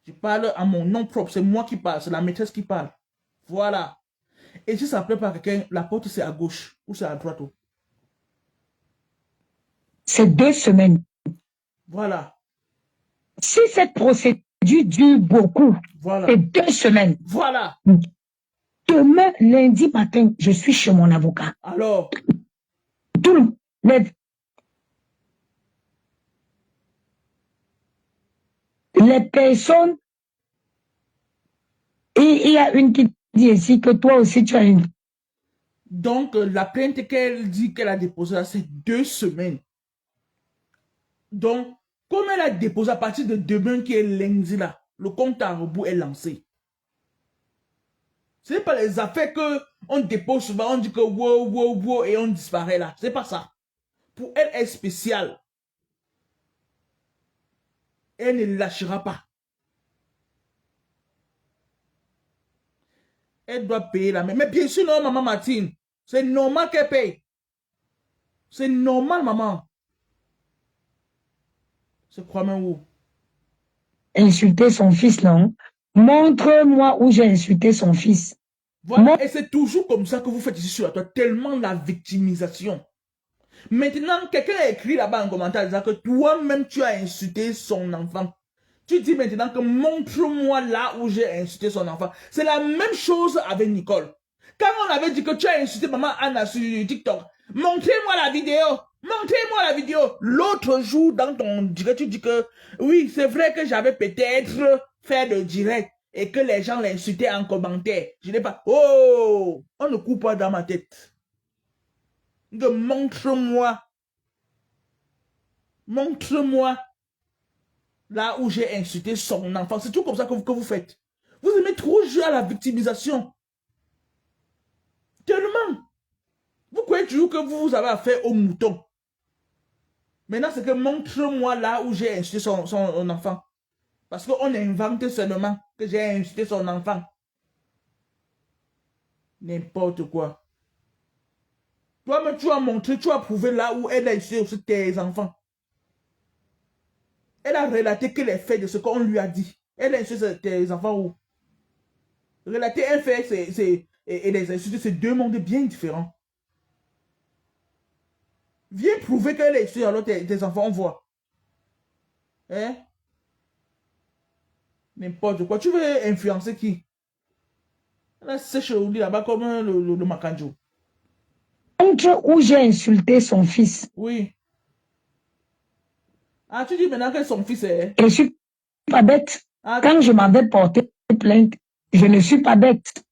Je parle à mon nom propre, c'est moi qui parle, c'est la maîtresse qui parle. Voilà. Et si ça ne plaît pas à quelqu'un, la porte c'est à gauche ou c'est à droite. C'est 2 semaines. Voilà. Si cette procédure dure beaucoup, voilà. C'est 2 semaines. Voilà. Demain, lundi matin, je suis chez mon avocat. Alors, les personnes, il y a une qui dit ici que toi aussi tu as une. Donc, la plainte qu'elle dit qu'elle a déposée là, c'est 2 semaines. Donc, comme elle a déposé à partir de demain qui est lundi là, le compte à rebours est lancé. Ce n'est pas les affaires qu'on dépose souvent, on dit que wow, et on disparaît là. C'est pas ça. Pour elle, elle est spéciale. Elle ne lâchera pas. Elle doit payer la même. Mais bien sûr, non, maman Martine. C'est normal qu'elle paye. C'est normal, maman. C'est quoi, même où? Insulter son fils, non? Montre-moi où j'ai insulté son fils. Voilà, et c'est toujours comme ça que vous faites ici sur la toile, tellement la victimisation. Maintenant, quelqu'un a écrit là-bas en commentaire disant que toi-même tu as insulté son enfant. Tu dis maintenant que montre-moi là où j'ai insulté son enfant. C'est la même chose avec Nicole. Quand on avait dit que tu as insulté maman Anna sur TikTok, montrez-moi la vidéo. Montrez-moi la vidéo. L'autre jour, dans ton direct, tu dis que oui, c'est vrai que j'avais peut-être fait le direct et que les gens l'insultaient en commentaire. Je n'ai pas... Oh, on ne coupe pas dans ma tête. Montre-moi. Montre-moi là où j'ai insulté son enfant. C'est tout comme ça que vous faites. Vous aimez trop jouer à la victimisation. Tellement. Vous croyez toujours que vous avez affaire au mouton. Maintenant, c'est que montre-moi là où j'ai insulté son enfant. Parce qu'on invente seulement que j'ai insulté son enfant. N'importe quoi. Toi-même, tu as montré, tu as prouvé là où elle a insulté aussi tes enfants. Elle a relaté que les faits de ce qu'on lui a dit. Elle a insulté tes enfants où? Relater un fait et les insulter, c'est deux mondes bien différents. Viens prouver qu'elle est ici, alors tes enfants, on voit. Hein? N'importe quoi. Tu veux influencer qui? Là, c'est chez Ouli là-bas comme le Makanjo. Entre où j'ai insulté son fils. Oui. Ah, tu dis maintenant que son fils est... Je ne suis pas bête. Ah, Quand je m'avais porté plainte, je ne suis pas bête.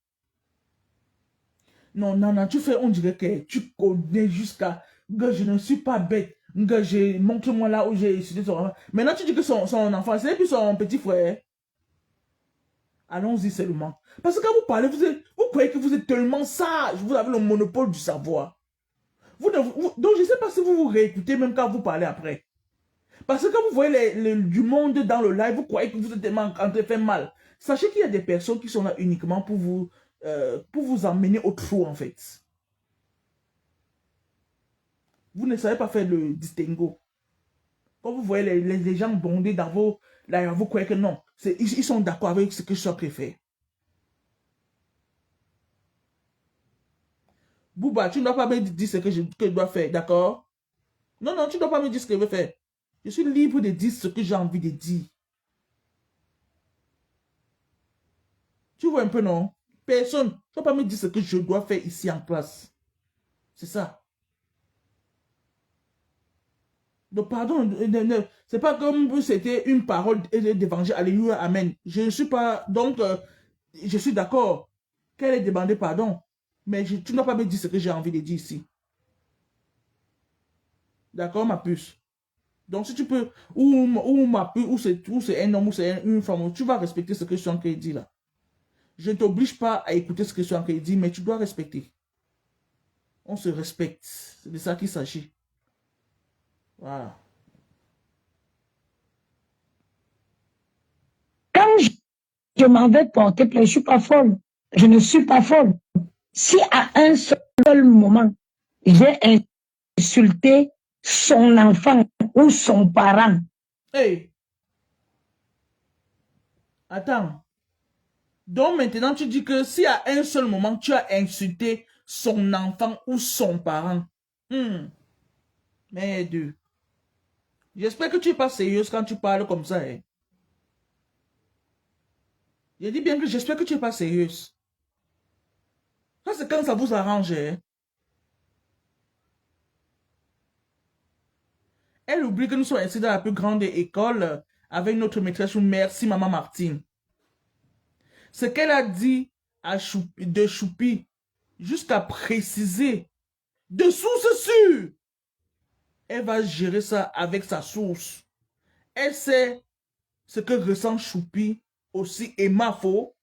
non, non, non, tu fais, on dirait que tu connais jusqu'à... Que je ne suis pas bête. Que montre-moi là où j'ai insulté son enfant. Maintenant, tu dis que son enfant, c'est plus son petit frère. Allons-y seulement. Parce que quand vous parlez, vous croyez que vous êtes tellement sage. Vous avez le monopole du savoir. Donc, je ne sais pas si vous vous réécoutez même quand vous parlez après. Parce que quand vous voyez du monde dans le live, vous croyez que vous êtes tellement en train de faire mal. Sachez qu'il y a des personnes qui sont là uniquement pour vous emmener au trou, en fait. Vous ne savez pas faire le distinguo. Quand vous voyez les gens bondés dans vos... Là, vous croyez que non. Ils sont d'accord avec ce que je préfère. Bouba, tu ne dois pas me dire ce que je dois faire, d'accord? Non, non, tu ne dois pas me dire ce que je veux faire. Je suis libre de dire ce que j'ai envie de dire. Tu vois un peu, non? Personne ne doit pas me dire ce que je dois faire ici en classe. C'est ça. Donc, pardon, c'est pas comme c'était une parole d'évangile. Alléluia, amen. Je ne suis pas... Donc, je suis d'accord qu'elle ait demandé pardon. Mais tu ne dois pas me dire ce que j'ai envie de dire ici. D'accord, ma puce? Donc, si tu peux, ou ma puce, ou c'est un homme, ou c'est une femme, tu vas respecter ce que je suis en train de dire là. Je ne t'oblige pas à écouter ce que je suis en train de dire, mais tu dois respecter. On se respecte. C'est de ça qu'il s'agit. Voilà. Quand je m'en vais porter plainte, je ne suis pas folle. Je ne suis pas folle. Si à un seul moment, j'ai insulté son enfant ou son parent. Hey, attends. Donc maintenant, tu dis que si à un seul moment, tu as insulté son enfant ou son parent. Merde. J'espère que tu n'es pas sérieuse quand tu parles comme ça. Hein. Je dis bien que j'espère que tu n'es pas sérieuse. Ça, c'est quand ça vous arrange. Hein. Elle oublie que nous sommes ici dans la plus grande école avec notre maîtresse ou merci Maman Martine. Ce qu'elle a dit de Choupi, jusqu'à préciser, de source sûre, elle va gérer ça avec sa source. Elle sait ce que ressent Choupi aussi et Mafo.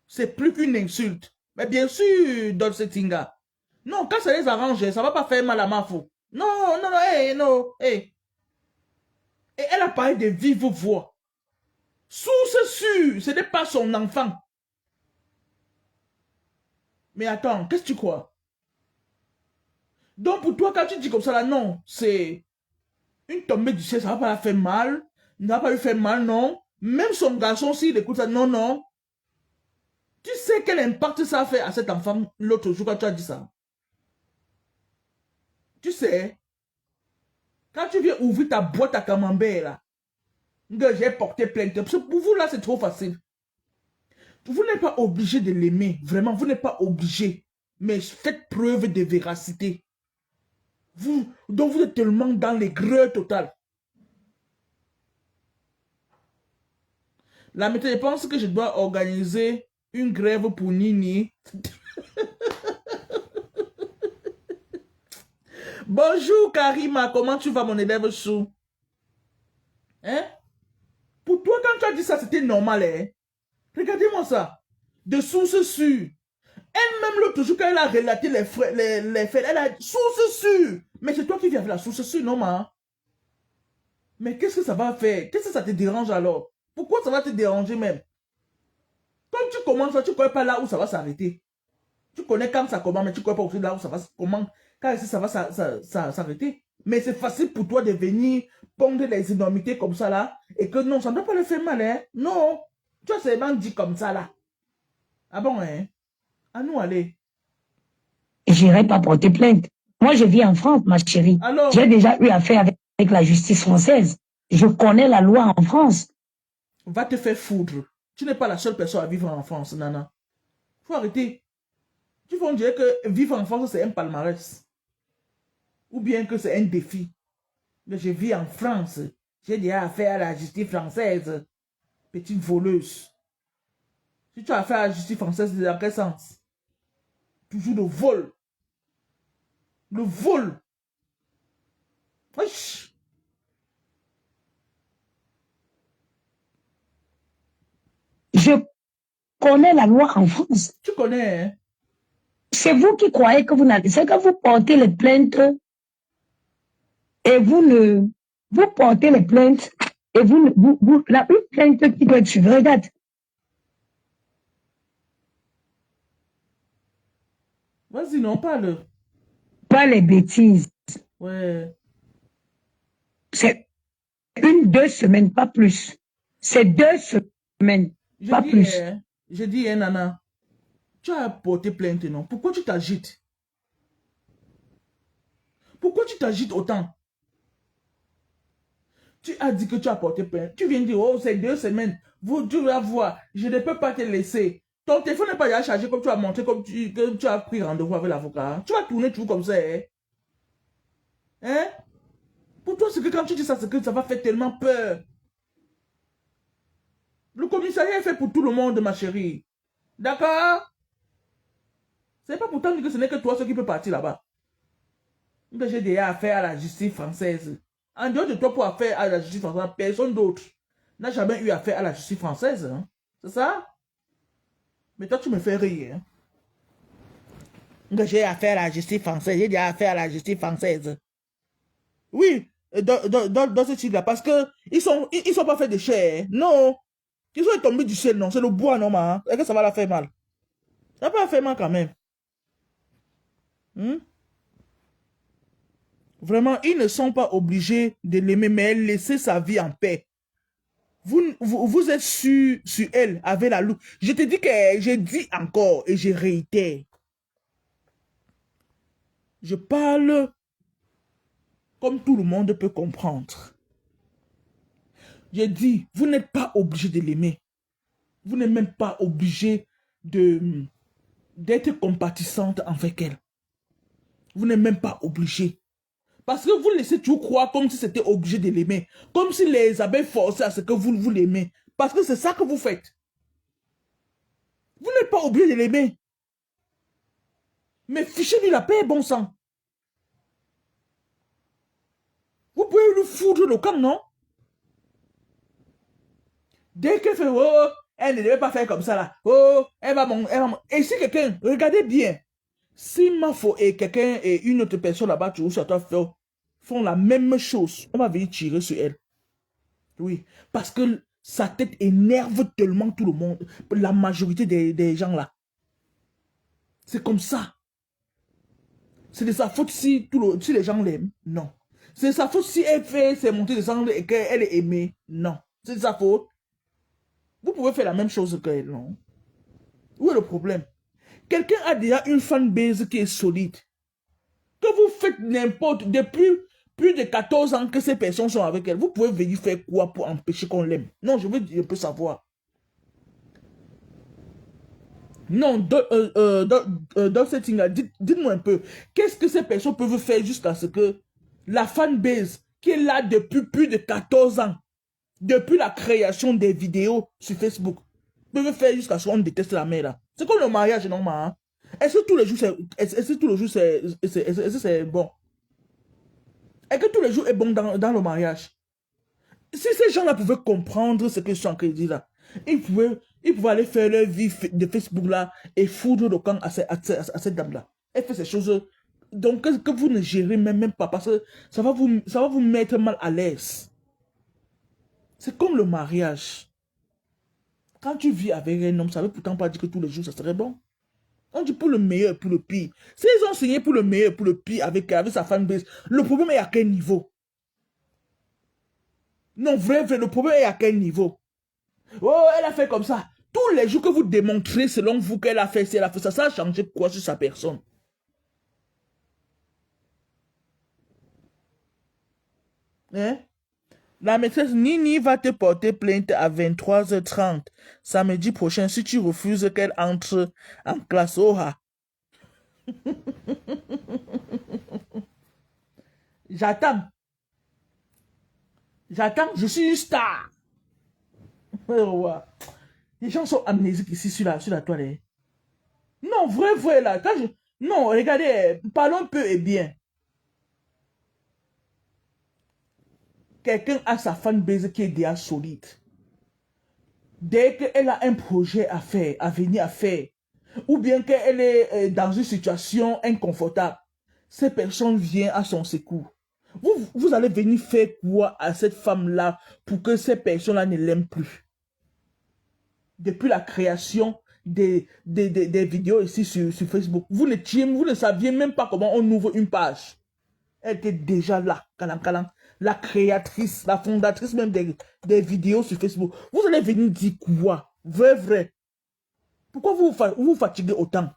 C'est plus qu'une insulte. Mais bien sûr, Dolce Tinga. Non, quand ça les arrange, ça ne va pas faire mal à Mafo. Non, non, non, hey, non, hey. Et elle a parlé de vive voix. Source sûre, ce n'est pas son enfant. Mais attends, qu'est-ce que tu crois? Donc pour toi, quand tu dis comme ça, là, non, c'est une tombée du ciel, ça va pas la faire mal. Ne va pas lui faire mal, non. Même son garçon, s'il écoute ça, non, non. Tu sais quel impact ça a fait à cet enfant l'autre jour quand tu as dit ça? Tu sais, quand tu viens ouvrir ta boîte à camembert, là, que j'ai porté plainte, parce que pour vous, là, c'est trop facile. Vous n'êtes pas obligé de l'aimer, vraiment, vous n'êtes pas obligé. Mais faites preuve de véracité. Donc vous êtes tellement dans l'aigreur totale. La méthode, je pense que je dois organiser une grève pour Nini. Bonjour Karima, comment tu vas mon élève chou? Hein? Pour toi, quand tu as dit ça, c'était normal, hein? Regardez-moi ça. De source sûre. Elle-même, l'autre jour, quand elle a relaté les faits, elle a source sûre. Mais c'est toi qui viens avec la source sûre, non, ma? Mais qu'est-ce que ça va faire? Qu'est-ce que ça te dérange alors? Pourquoi ça va te déranger même? Quand tu commences, tu ne connais pas là où ça va s'arrêter. Tu connais quand ça commence, mais tu ne connais pas aussi là où ça va comment, quand ça va s'arrêter. Mais c'est facile pour toi de venir pondre les énormités comme ça là, et que non, ça ne doit pas le faire mal, hein? Non. Tu as seulement dit comme ça là. Ah bon, hein? À nous aller. Je n'irai pas porter plainte. Moi, je vis en France, ma chérie. Alors, J'ai déjà eu affaire avec la justice française. Je connais la loi en France. va te faire foudre. Tu n'es pas la seule personne à vivre en France, Nana. Faut arrêter. Tu vas dire que vivre en France, c'est un palmarès. Ou bien que c'est un défi. Mais je vis en France. J'ai déjà affaire à la justice française. Petite voleuse. Si tu as affaire à la justice française, c'est dans quel sens? Toujours le vol. Le vol. Wesh. Je connais la loi en France. Tu connais, hein? C'est vous qui croyez que vous n'avez... C'est que vous portez les plaintes et vous ne... Vous portez les plaintes et une plainte qui doit être suivie. Regarde. Vas-y, non, parle. Pas les bêtises. Ouais. C'est 2 semaines, pas plus. C'est 2 semaines, pas plus. Je dis, Nana, tu as porté plainte, non? Pourquoi tu t'agites? Pourquoi tu t'agites autant? Tu as dit que tu as porté plainte. Tu viens de dire, oh, c'est 2 semaines. Tu vas voir, je ne peux pas te laisser. Ton téléphone n'est pas déjà chargé comme tu as montré, comme que tu as pris rendez-vous avec l'avocat. Tu vas tourner tout comme ça, hein? Hein? Pour toi, c'est que quand tu dis ça, c'est que ça va faire tellement peur. Le commissariat est fait pour tout le monde, ma chérie. D'accord? C'est pas pourtant que ce n'est que toi qui peut partir là-bas. J'ai déjà affaire à la justice française. En dehors de toi pour affaire à la justice française, personne d'autre n'a jamais eu affaire à la justice française. Hein? C'est ça? Mais toi, tu me fais rire. Hein? J'ai affaire à la justice française. J'ai déjà affaire à la justice française. Oui, dans ce type-là, parce que ils sont pas faits de chair. Hein? Non. Ils sont tombés du ciel, non. C'est le bois, non, hein? Est-ce que ça va la faire mal? Ça peut la faire mal quand même. Hmm? Vraiment, ils ne sont pas obligés de l'aimer, mais laisser sa vie en paix. Vous êtes sur elle avec la loupe. Je te dis que j'ai dit encore et je réitère. Je parle comme tout le monde peut comprendre. J'ai dit, vous n'êtes pas obligé de l'aimer. Vous n'êtes même pas obligé d'être compatissante avec elle. Vous n'êtes même pas obligé. Parce que vous laissez toujours croire comme si c'était obligé de l'aimer. Comme si les abeilles forçaient à ce que vous l'aimez. Parce que c'est ça que vous faites. Vous n'êtes pas obligé de l'aimer. Mais fichez-lui la paix, bon sang. Vous pouvez lui foudre le camp, non? Dès qu'elle fait, oh, elle ne devait pas faire comme ça là. Oh, elle va Et si quelqu'un, regardez bien. Si Mafo et quelqu'un et une autre personne là-bas, tu vois, toi, font la même chose, on va venir tirer sur elle. Oui, parce que sa tête énerve tellement tout le monde, la majorité des gens là. C'est comme ça. C'est de sa faute si les gens l'aiment. Non. C'est de sa faute si elle fait ses montées de sang et qu'elle est aimée. Non. C'est de sa faute. Vous pouvez faire la même chose qu'elle, non? Où est le problème? Quelqu'un a déjà une fanbase qui est solide. Que vous faites n'importe, depuis plus de 14 ans que ces personnes sont avec elle, vous pouvez venir faire quoi pour empêcher qu'on l'aime? Non, je veux un peu savoir. Non, dans cette ligne-là, dites-moi un peu, qu'est-ce que ces personnes peuvent faire jusqu'à ce que la fanbase, qui est là depuis plus de 14 ans, depuis la création des vidéos sur Facebook, peuvent faire jusqu'à ce qu'on déteste la mère là? C'est comme le mariage, non, hein? Est-ce que tous les jours, c'est bon? Est-ce que tous les jours est bon dans le mariage? Si ces gens-là pouvaient comprendre ce que je suis en train de dire là, ils pouvaient aller faire leur vie de Facebook là et foudre le camp à cette dame-là. Elle fait ces choses donc que vous ne gérez même pas parce que ça va vous mettre mal à l'aise. C'est comme le mariage. Quand tu vis avec un homme, ça ne veut pourtant pas dire que tous les jours ça serait bon. On dit pour le meilleur et pour le pire. S'ils ont signé pour le meilleur et pour le pire avec sa fanbase, le problème est à quel niveau? Non, vrai, le problème est à quel niveau? Oh, elle a fait comme ça. Tous les jours que vous démontrez selon vous qu'elle a fait ça, ça a changé quoi sur sa personne? Hein? La maîtresse Nini va te porter plainte à 23h30 samedi prochain si tu refuses qu'elle entre en classe. Oh, ah. J'attends. J'attends, je suis une star. Les gens sont amnésiques ici sur la toilette. Non, vrai, là. Non, regardez, parlons peu et bien. Quelqu'un a sa fanbase qui est déjà solide. Dès qu'elle a un projet à faire, à venir à faire, ou bien qu'elle est dans une situation inconfortable, ces personnes viennent à son secours. Vous allez venir faire quoi à cette femme-là pour que ces personnes-là ne l'aiment plus? Depuis la création des vidéos ici sur Facebook, vous ne saviez même pas comment on ouvre une page. Elle était déjà là, la créatrice, la fondatrice même des vidéos sur Facebook. Vous allez venir dire quoi? Vrai. Pourquoi vous fatiguez autant?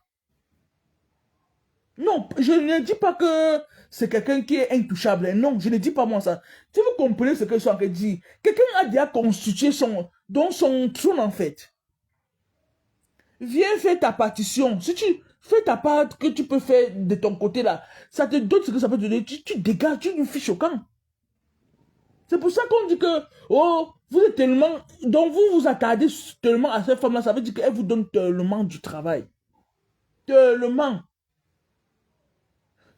Non, je ne dis pas que c'est quelqu'un qui est intouchable. Non, je ne dis pas moi ça. Si vous comprenez ce que je suis en train de dire, quelqu'un a déjà constitué son trône en fait. Viens faire ta partition. Si tu fais ta part que tu peux faire de ton côté là, ça te donne ce que ça peut te donner. Tu dégages, tu nous fiches au camp. C'est pour ça qu'on dit que, oh, vous êtes tellement, donc vous vous attardez tellement à cette femme-là, ça veut dire qu'elle vous donne tellement du travail. Tellement.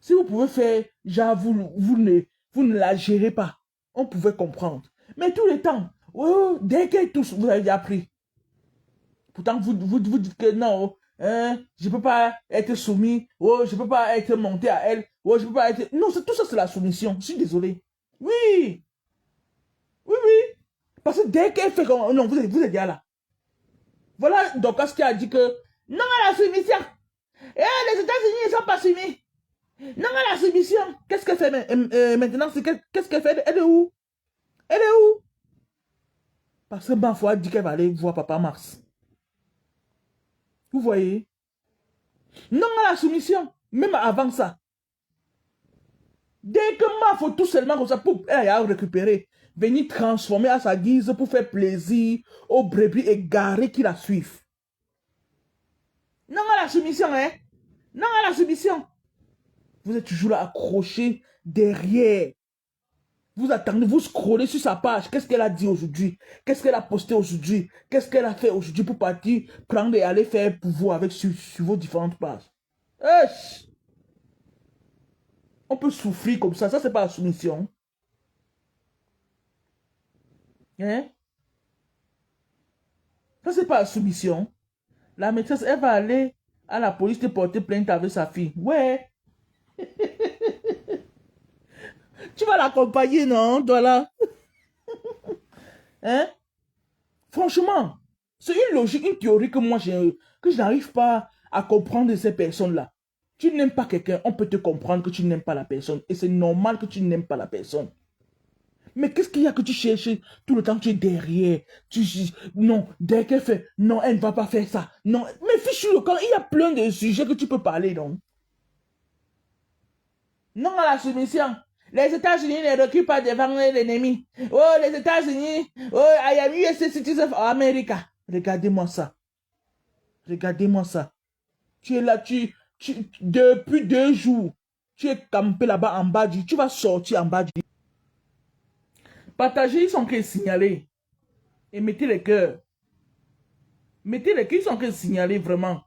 Si vous pouvez faire, genre, vous ne la gérez pas, on pouvait comprendre. Mais tout le temps, oh, dès qu'elle touche, vous avez déjà pris. Pourtant, vous dites que non, hein, je ne peux pas être soumis, oh, je ne peux pas être monté à elle, oh, je ne peux pas être... Non, tout ça, c'est la soumission. Je suis désolé. Oui. Parce que dès qu'elle fait comme... Non, vous êtes déjà là. Voilà donc ce qui a dit que non à la soumission. Et les États-Unis ne sont pas soumis. Non à la soumission. Qu'est-ce qu'elle fait maintenant? Qu'est-ce qu'elle fait? Elle est où? Elle est où? Parce que Banfoua dit qu'elle va aller voir Papa Mars. Vous voyez? Non à la soumission. Même avant ça. Dès que Mafo tout seulement comme ça, pour elle a récupéré, venir transformer à sa guise pour faire plaisir aux brebis égarés qui la suivent. Non à la soumission, hein? Non à la soumission. Vous êtes toujours là accroché derrière. Vous attendez, vous scrollez sur sa page. Qu'est-ce qu'elle a dit aujourd'hui? Qu'est-ce qu'elle a posté aujourd'hui? Qu'est-ce qu'elle a fait aujourd'hui pour partir, prendre et aller faire pour vous avec sur vos différentes pages? Esh! On peut souffrir comme ça c'est pas la soumission. Hein? Ça, c'est pas la soumission. La maîtresse, elle va aller à la police te porter plainte avec sa fille. Ouais. Tu vas l'accompagner, non, toi là? Hein? Franchement, c'est une logique, une théorie que moi, que je n'arrive pas à comprendre de ces personnes-là. Tu n'aimes pas quelqu'un, on peut te comprendre que tu n'aimes pas la personne. Et c'est normal que tu n'aimes pas la personne. Mais qu'est-ce qu'il y a que tu cherches tout le temps, tu es derrière. Non, dès qu'elle fait, non, elle ne va pas faire ça. Non, mais fichu le camp, il y a plein de sujets que tu peux parler, donc. Non à la soumission. Les États-Unis ne reculent pas devant l'ennemi. Oh, les États-Unis, oh, I am US citizen of America. Regardez-moi ça. Regardez-moi ça. Tu es là, depuis 2 jours, tu es campé là-bas en bas tu vas sortir en bas Partagez, ils sont en train de signaler. Et mettez les cœurs. Mettez les cœurs, ils sont en train de signaler vraiment.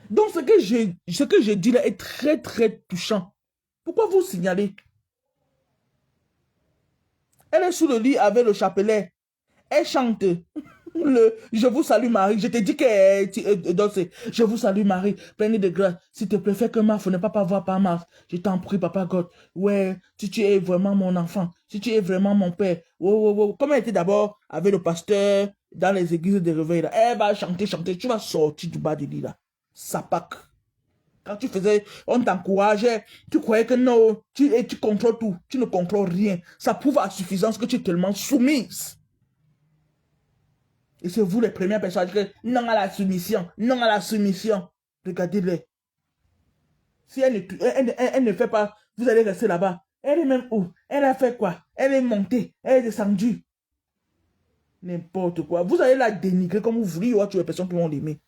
Donc, ce que je dis là est très, très touchant. Pourquoi vous signalez? Elle est sous le lit avec le chapelet. Elle chante. Je vous salue Marie. Je te dis que je vous salue Marie, pleine de grâce. S'il te plaît, fais que Marthe ne pas voir par Marthe. Je t'en prie, Papa God. Ouais, si tu es vraiment mon enfant, si tu es vraiment mon père. Comme elle était d'abord avec le pasteur dans les églises de réveil, là, elle va chanter. Tu vas sortir du bas du lit là. Sapac. Quand tu faisais, on t'encourageait, tu croyais que non, tu contrôles tout. Tu ne contrôles rien. Ça prouve à suffisance que tu es tellement soumise. Et c'est vous les premières personnes à dire non à la soumission, non à la soumission. Regardez-les. Si elle ne fait pas, vous allez rester là-bas. Elle est même où? Elle a fait quoi? Elle est montée, elle est descendue. N'importe quoi. Vous allez la dénigrer comme vous voulez, il y aura toujours les personnes qui vont l'aimer.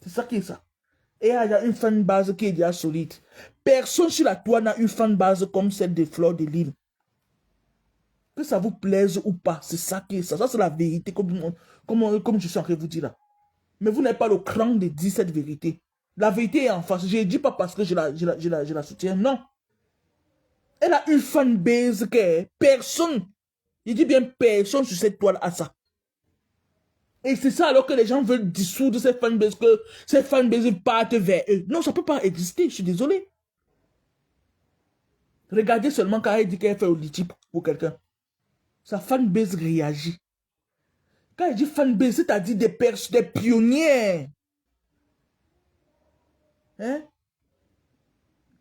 C'est ça qui est ça. Et il y a une fan base qui est déjà solide. Personne sur la toile n'a une fan base comme celle de Fleur de Lille. Que ça vous plaise ou pas, c'est ça qui est ça. Ça, c'est la vérité, comme je suis en train de vous dire là. Mais vous n'avez pas le cran de dire cette vérité. La vérité est en face. Je ne dis pas parce que je la soutiens. Non. Elle a une fanbase que personne, je dis bien personne sur cette toile a ça. Et c'est ça alors que les gens veulent dissoudre ces fanbases, que ces fanbases partent vers eux. Non, ça ne peut pas exister, je suis désolé. Regardez seulement quand elle dit qu'elle fait au litige pour quelqu'un. Sa fanbase réagit. Quand elle dit fanbase, c'est-à-dire des pionniers. Hein?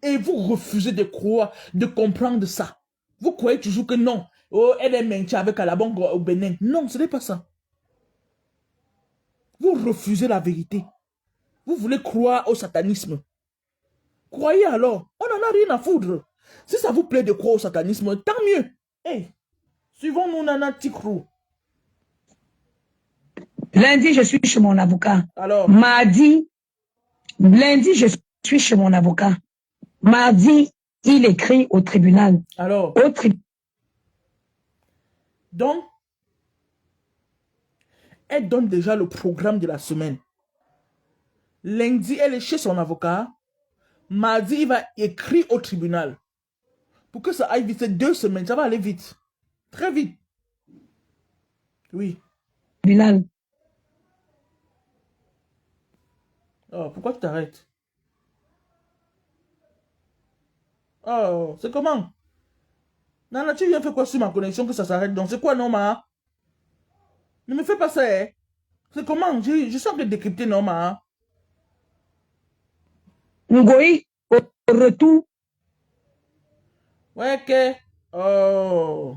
Et vous refusez de croire, de comprendre ça. Vous croyez toujours que non. Oh, elle est maintie avec Alabang au Bénin. Non, ce n'est pas ça. Vous refusez la vérité. Vous voulez croire au satanisme. Croyez alors. On n'en a rien à foutre. Si ça vous plaît de croire au satanisme, tant mieux. Hey, suivons-nous Nana Tikrou. Lundi, je suis chez mon avocat. Alors? Mardi, lundi, je suis chez mon avocat. Mardi, il écrit au tribunal. Alors? Donc, elle donne déjà le programme de la semaine. Lundi, elle est chez son avocat. Mardi, il va écrire au tribunal. Pour que ça aille vite, c'est 2 semaines, ça va aller vite. Très vite. Oui. Tribunal. Oh, pourquoi tu t'arrêtes? Oh, c'est comment? Nana, tu viens faire quoi sur ma connexion que ça s'arrête donc? C'est quoi, Norma? Ne me fais pas ça, hein? C'est comment? Je suis en train de décrypter, Norma. Ngoï, au retour. Ouais, ok. Oh.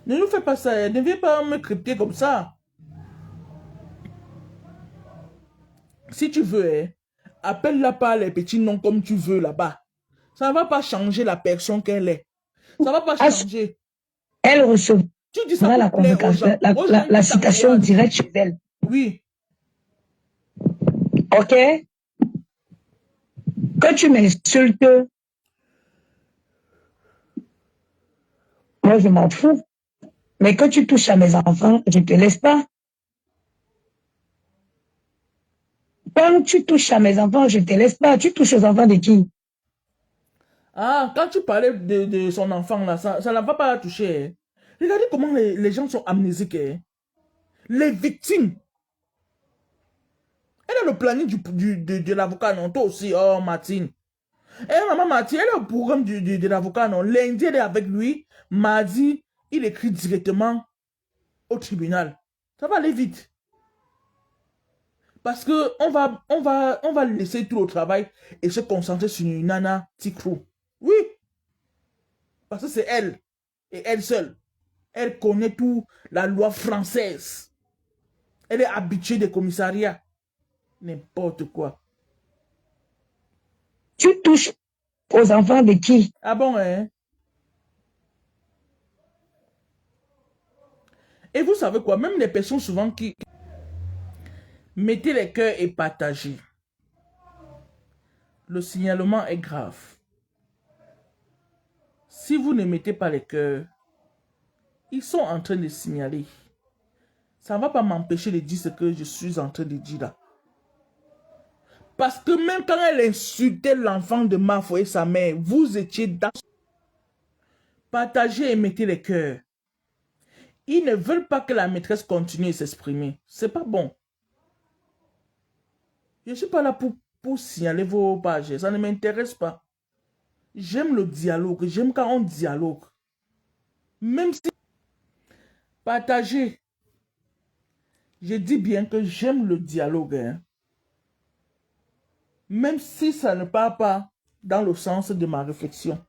Ne nous fais pas ça, hein? Ne viens pas me crypter comme ça. Si tu veux, hein, appelle-la par les petits noms comme tu veux là-bas. Ça ne va pas changer la personne qu'elle est. Ça ne va pas changer. Elle recevra Tu dis ça la pour plaire aux convocation, gens. la citation directe chez elle. Oui. Ok? Quand tu m'insultes, moi je m'en fous. Mais quand tu touches à mes enfants, je ne te laisse pas. Quand tu touches à mes enfants, je ne te laisse pas. Tu touches aux enfants de qui? Ah, quand tu parlais de son enfant là, ça ne va pas la toucher. Hein. Regardez comment les gens sont amnésiques. Hein. Les victimes. Elle a le planning de l'avocat, non? Toi aussi, oh Martine. Eh, maman Martine, elle est au programme de l'avocat, non? Lundi, elle est avec lui. Mardi, il écrit directement au tribunal. Ça va aller vite. Parce que on va laisser tout le travail et se concentrer sur une Nana Tikrou. Oui. Parce que c'est elle. Et elle seule. Elle connaît tout la loi française. Elle est habituée des commissariats. N'importe quoi. Tu touches aux enfants de qui? Ah bon, hein? Et vous savez quoi? Même les personnes souvent qui mettez les cœurs et partagez. Le signalement est grave. Si vous ne mettez pas les cœurs, ils sont en train de signaler. Ça ne va pas m'empêcher de dire ce que je suis en train de dire là. Parce que même quand elle insultait l'enfant de Mafo et sa mère, vous étiez dans... Partagez et mettez les cœurs. Ils ne veulent pas que la maîtresse continue à s'exprimer. C'est pas bon. Je ne suis pas là pour signaler vos pages. Ça ne m'intéresse pas. J'aime le dialogue. J'aime quand on dialogue. Même si... Partagez. Je dis bien que j'aime le dialogue. Hein. Même si ça ne part pas dans le sens de ma réflexion.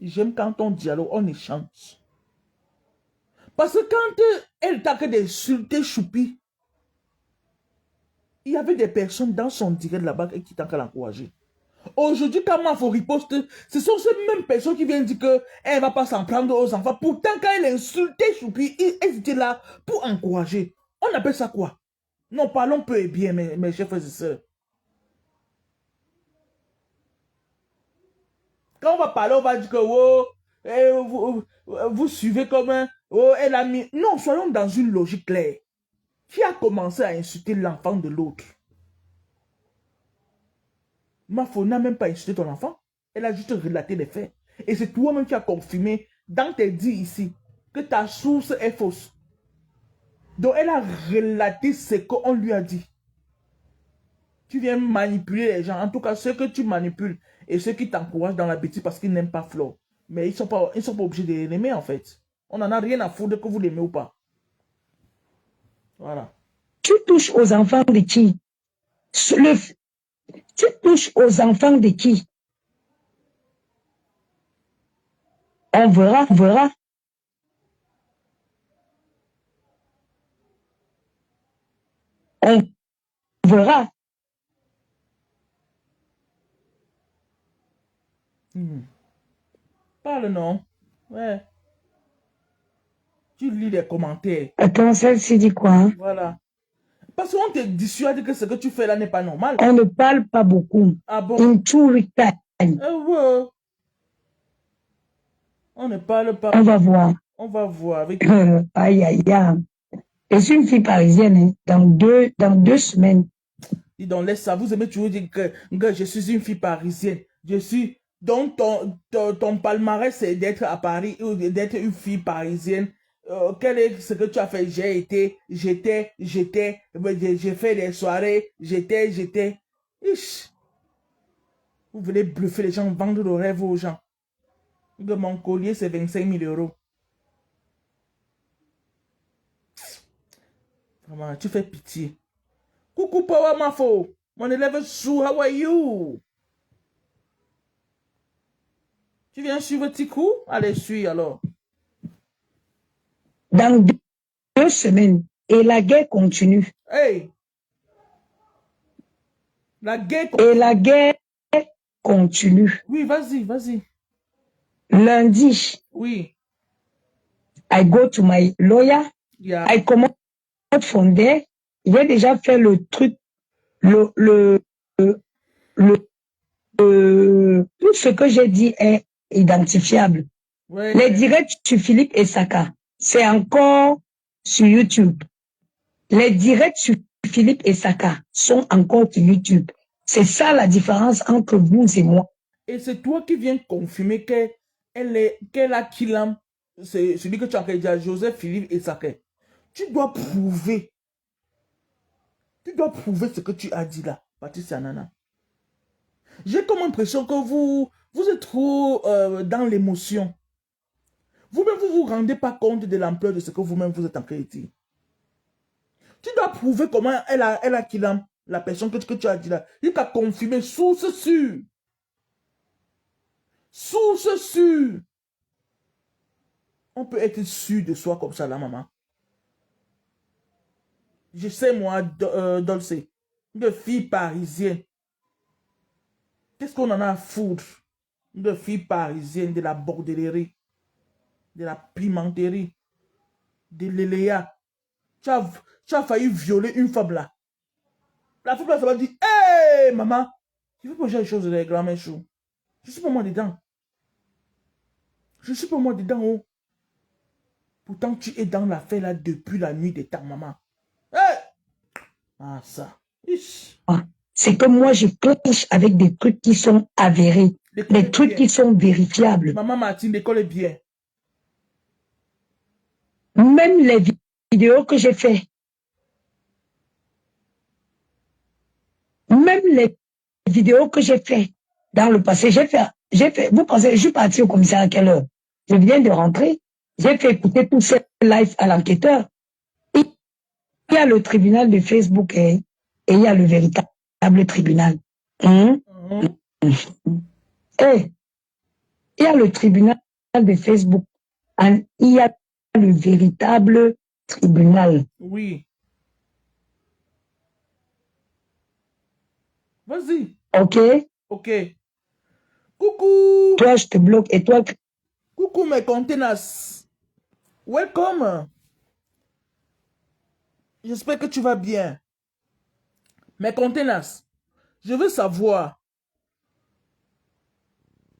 J'aime quand on dialogue, on échange. Parce que quand elle t'a que d'insulter Choupi, Il y avait des personnes dans son direct là-bas qui t'ont qu'à l'encourager. Aujourd'hui, quand Mafo riposte, ce sont ces mêmes personnes qui viennent dire qu'elle ne va pas s'en prendre aux enfants. Pourtant, quand elle insultait Choupi, elles étaient là pour encourager. On appelle ça quoi? Non, parlons peu et bien, mes chers frères et sœurs. Quand on va parler, on va dire que oh, vous suivez comme un... Oh, elle a mis... Non, soyons dans une logique claire. Qui a commencé à insulter l'enfant de l'autre? Mafo n'a même pas insulté ton enfant. Elle a juste relaté les faits. Et c'est toi-même qui as confirmé dans tes dits ici que ta source est fausse. Donc elle a relaté ce qu'on lui a dit. Tu viens manipuler les gens. En tout cas, ceux que tu manipules et ceux qui t'encouragent dans la bêtise parce qu'ils n'aiment pas Flo. Mais ils ne sont pas obligés de l'aimer en fait. On n'en a rien à foutre que vous l'aimez ou pas. Voilà. Tu touches aux enfants de qui? Tu touches aux enfants de qui? On verra, on verra. On verra. Parle non. Ouais. Tu lis les commentaires. Attends, celle-ci dit quoi? Hein? Voilà. Parce qu'on te dissuade que ce que tu fais là n'est pas normal. On ne parle pas beaucoup. Ah bon? In two time. Ouais. On ne parle pas. On va voir. On va voir. Avec... aïe, aïe, aïe. Je suis une fille parisienne. Hein. Dans deux semaines. Dis donc, laisse ça. Vous aimez toujours dire que je suis une fille parisienne. Je suis... Donc, ton palmarès, c'est d'être à Paris ou d'être une fille parisienne. Quel est ce que tu as fait? J'ai fait des soirées, j'étais. Vous voulez bluffer les gens, vendre le rêve aux gens. Mon collier, c'est 25 000 euros. Vraiment, tu fais pitié. Coucou, Power Mafo. Mon élève Sue, how are you? Tu viens suivre Tikou? Allez, suis alors. Dans 2 semaines. Et la guerre continue. Hey! La guerre continue. Et la guerre continue. Oui, vas-y, vas-y. Lundi. Oui. I go to my lawyer. Yeah. I commande fondé. J'ai déjà fait le truc, tout ce que j'ai dit est identifiable. Ouais. Les directs sur Philippe et Saka, c'est encore sur YouTube. Les directs sur Philippe et Saka sont encore sur YouTube. C'est ça la différence entre vous et moi. Et c'est toi qui viens confirmer qu'elle a Kilam, c'est celui que tu as dit, Joseph, Philippe et Saka. Tu dois prouver. Tu dois prouver ce que tu as dit là, Patricia Nana. J'ai comme impression que vous êtes trop dans l'émotion. Vous-même, vous ne vous rendez pas compte de l'ampleur de ce que vous-même vous êtes en train de dire. Tu dois prouver comment elle a Kilam, la personne que tu as dit là. Il t'a confirmé, source sûre. Source sûre. On peut être sûr de soi comme ça là, maman. Je sais, moi, Dolce, une fille parisienne. Qu'est-ce qu'on en a à foutre? Une fille parisienne, de la bordellerie, de la pimenterie, de l'éléa. Tu as failli violer une femme là. La femme là, ça va dire, hé, maman, tu veux pas gérer les choses de la grand-mère chou? Je suis pas moi dedans. Je suis pas moi dedans, oh. Pourtant, tu es dans l'affaire là depuis la nuit de ta maman. Hey! Ah, ça. C'est que moi, je cloche avec des trucs qui sont avérés. Des trucs qui sont vérifiables. Maman Martine, l'école est bien. Même les vidéos que j'ai fait. Même les vidéos que j'ai fait dans le passé, j'ai fait, vous pensez, je suis parti au commissariat à quelle heure? Je viens de rentrer. J'ai fait écouter tous ces lives à l'enquêteur. Il y a le tribunal de Facebook et il y a le véritable tribunal. Et il y a le tribunal de Facebook. Il y a le véritable tribunal. Oui. Vas-y. Ok? Ok. Coucou. Toi, je te bloque et toi... Coucou mes conteneurs. Welcome. J'espère que tu vas bien. Mes conteneurs. Je veux savoir.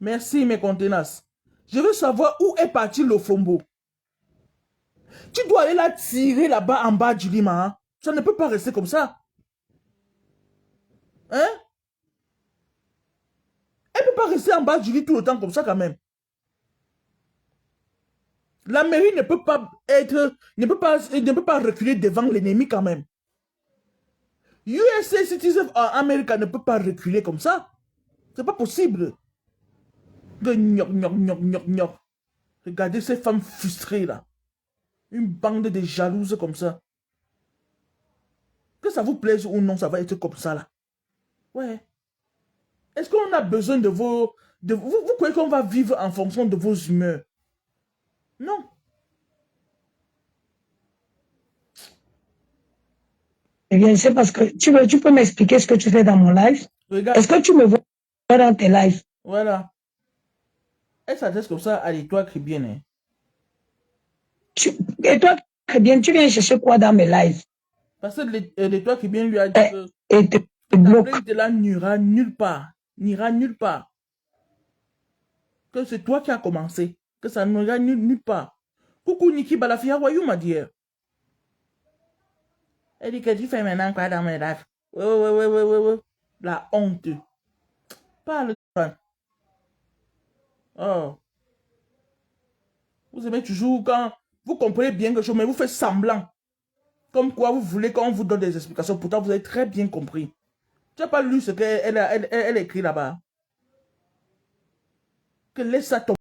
Merci mes conteneurs. Je veux savoir où est parti le flambeau. Tu dois aller la tirer là-bas en bas du lima. Hein? Ça ne peut pas rester comme ça. Hein? Elle ne peut pas rester en bas du lit tout le temps comme ça quand même. La mairie ne peut pas ne peut pas reculer devant l'ennemi quand même. USA Citizen en Amérique ne peut pas reculer comme ça. C'est pas possible. Regardez ces femmes frustrées là. Une bande de jalouses comme ça. Que ça vous plaise ou non, ça va être comme ça là. Ouais. Est-ce qu'on a besoin de vos... vous croyez qu'on va vivre en fonction de vos humeurs? Non. Eh bien, c'est parce que tu peux m'expliquer ce que tu fais dans mon live? Regarde. Est-ce que tu me vois dans tes lives? Voilà. Elle s'adresse comme ça à l'étoile chrétienne. Hein. Et toi, très bien, tu viens chercher quoi dans mes lives? Parce que l'étoile chrétienne lui a dit que et te bloque. de là n'ira nulle part. N'ira nulle part. Que c'est toi qui as commencé. Que ça n'ira nulle part. Coucou Niki Balafia, voyou ma dear. Elle dit que tu fais maintenant quoi dans mes lives. Ouais. La honte. Parle. Oh. Vous aimez toujours quand vous comprenez bien quelque chose, mais vous faites semblant. Comme quoi vous voulez qu'on vous donne des explications. Pourtant, vous avez très bien compris. Tu n'as pas lu ce qu'elle elle écrit là-bas. Que laisse ça tomber.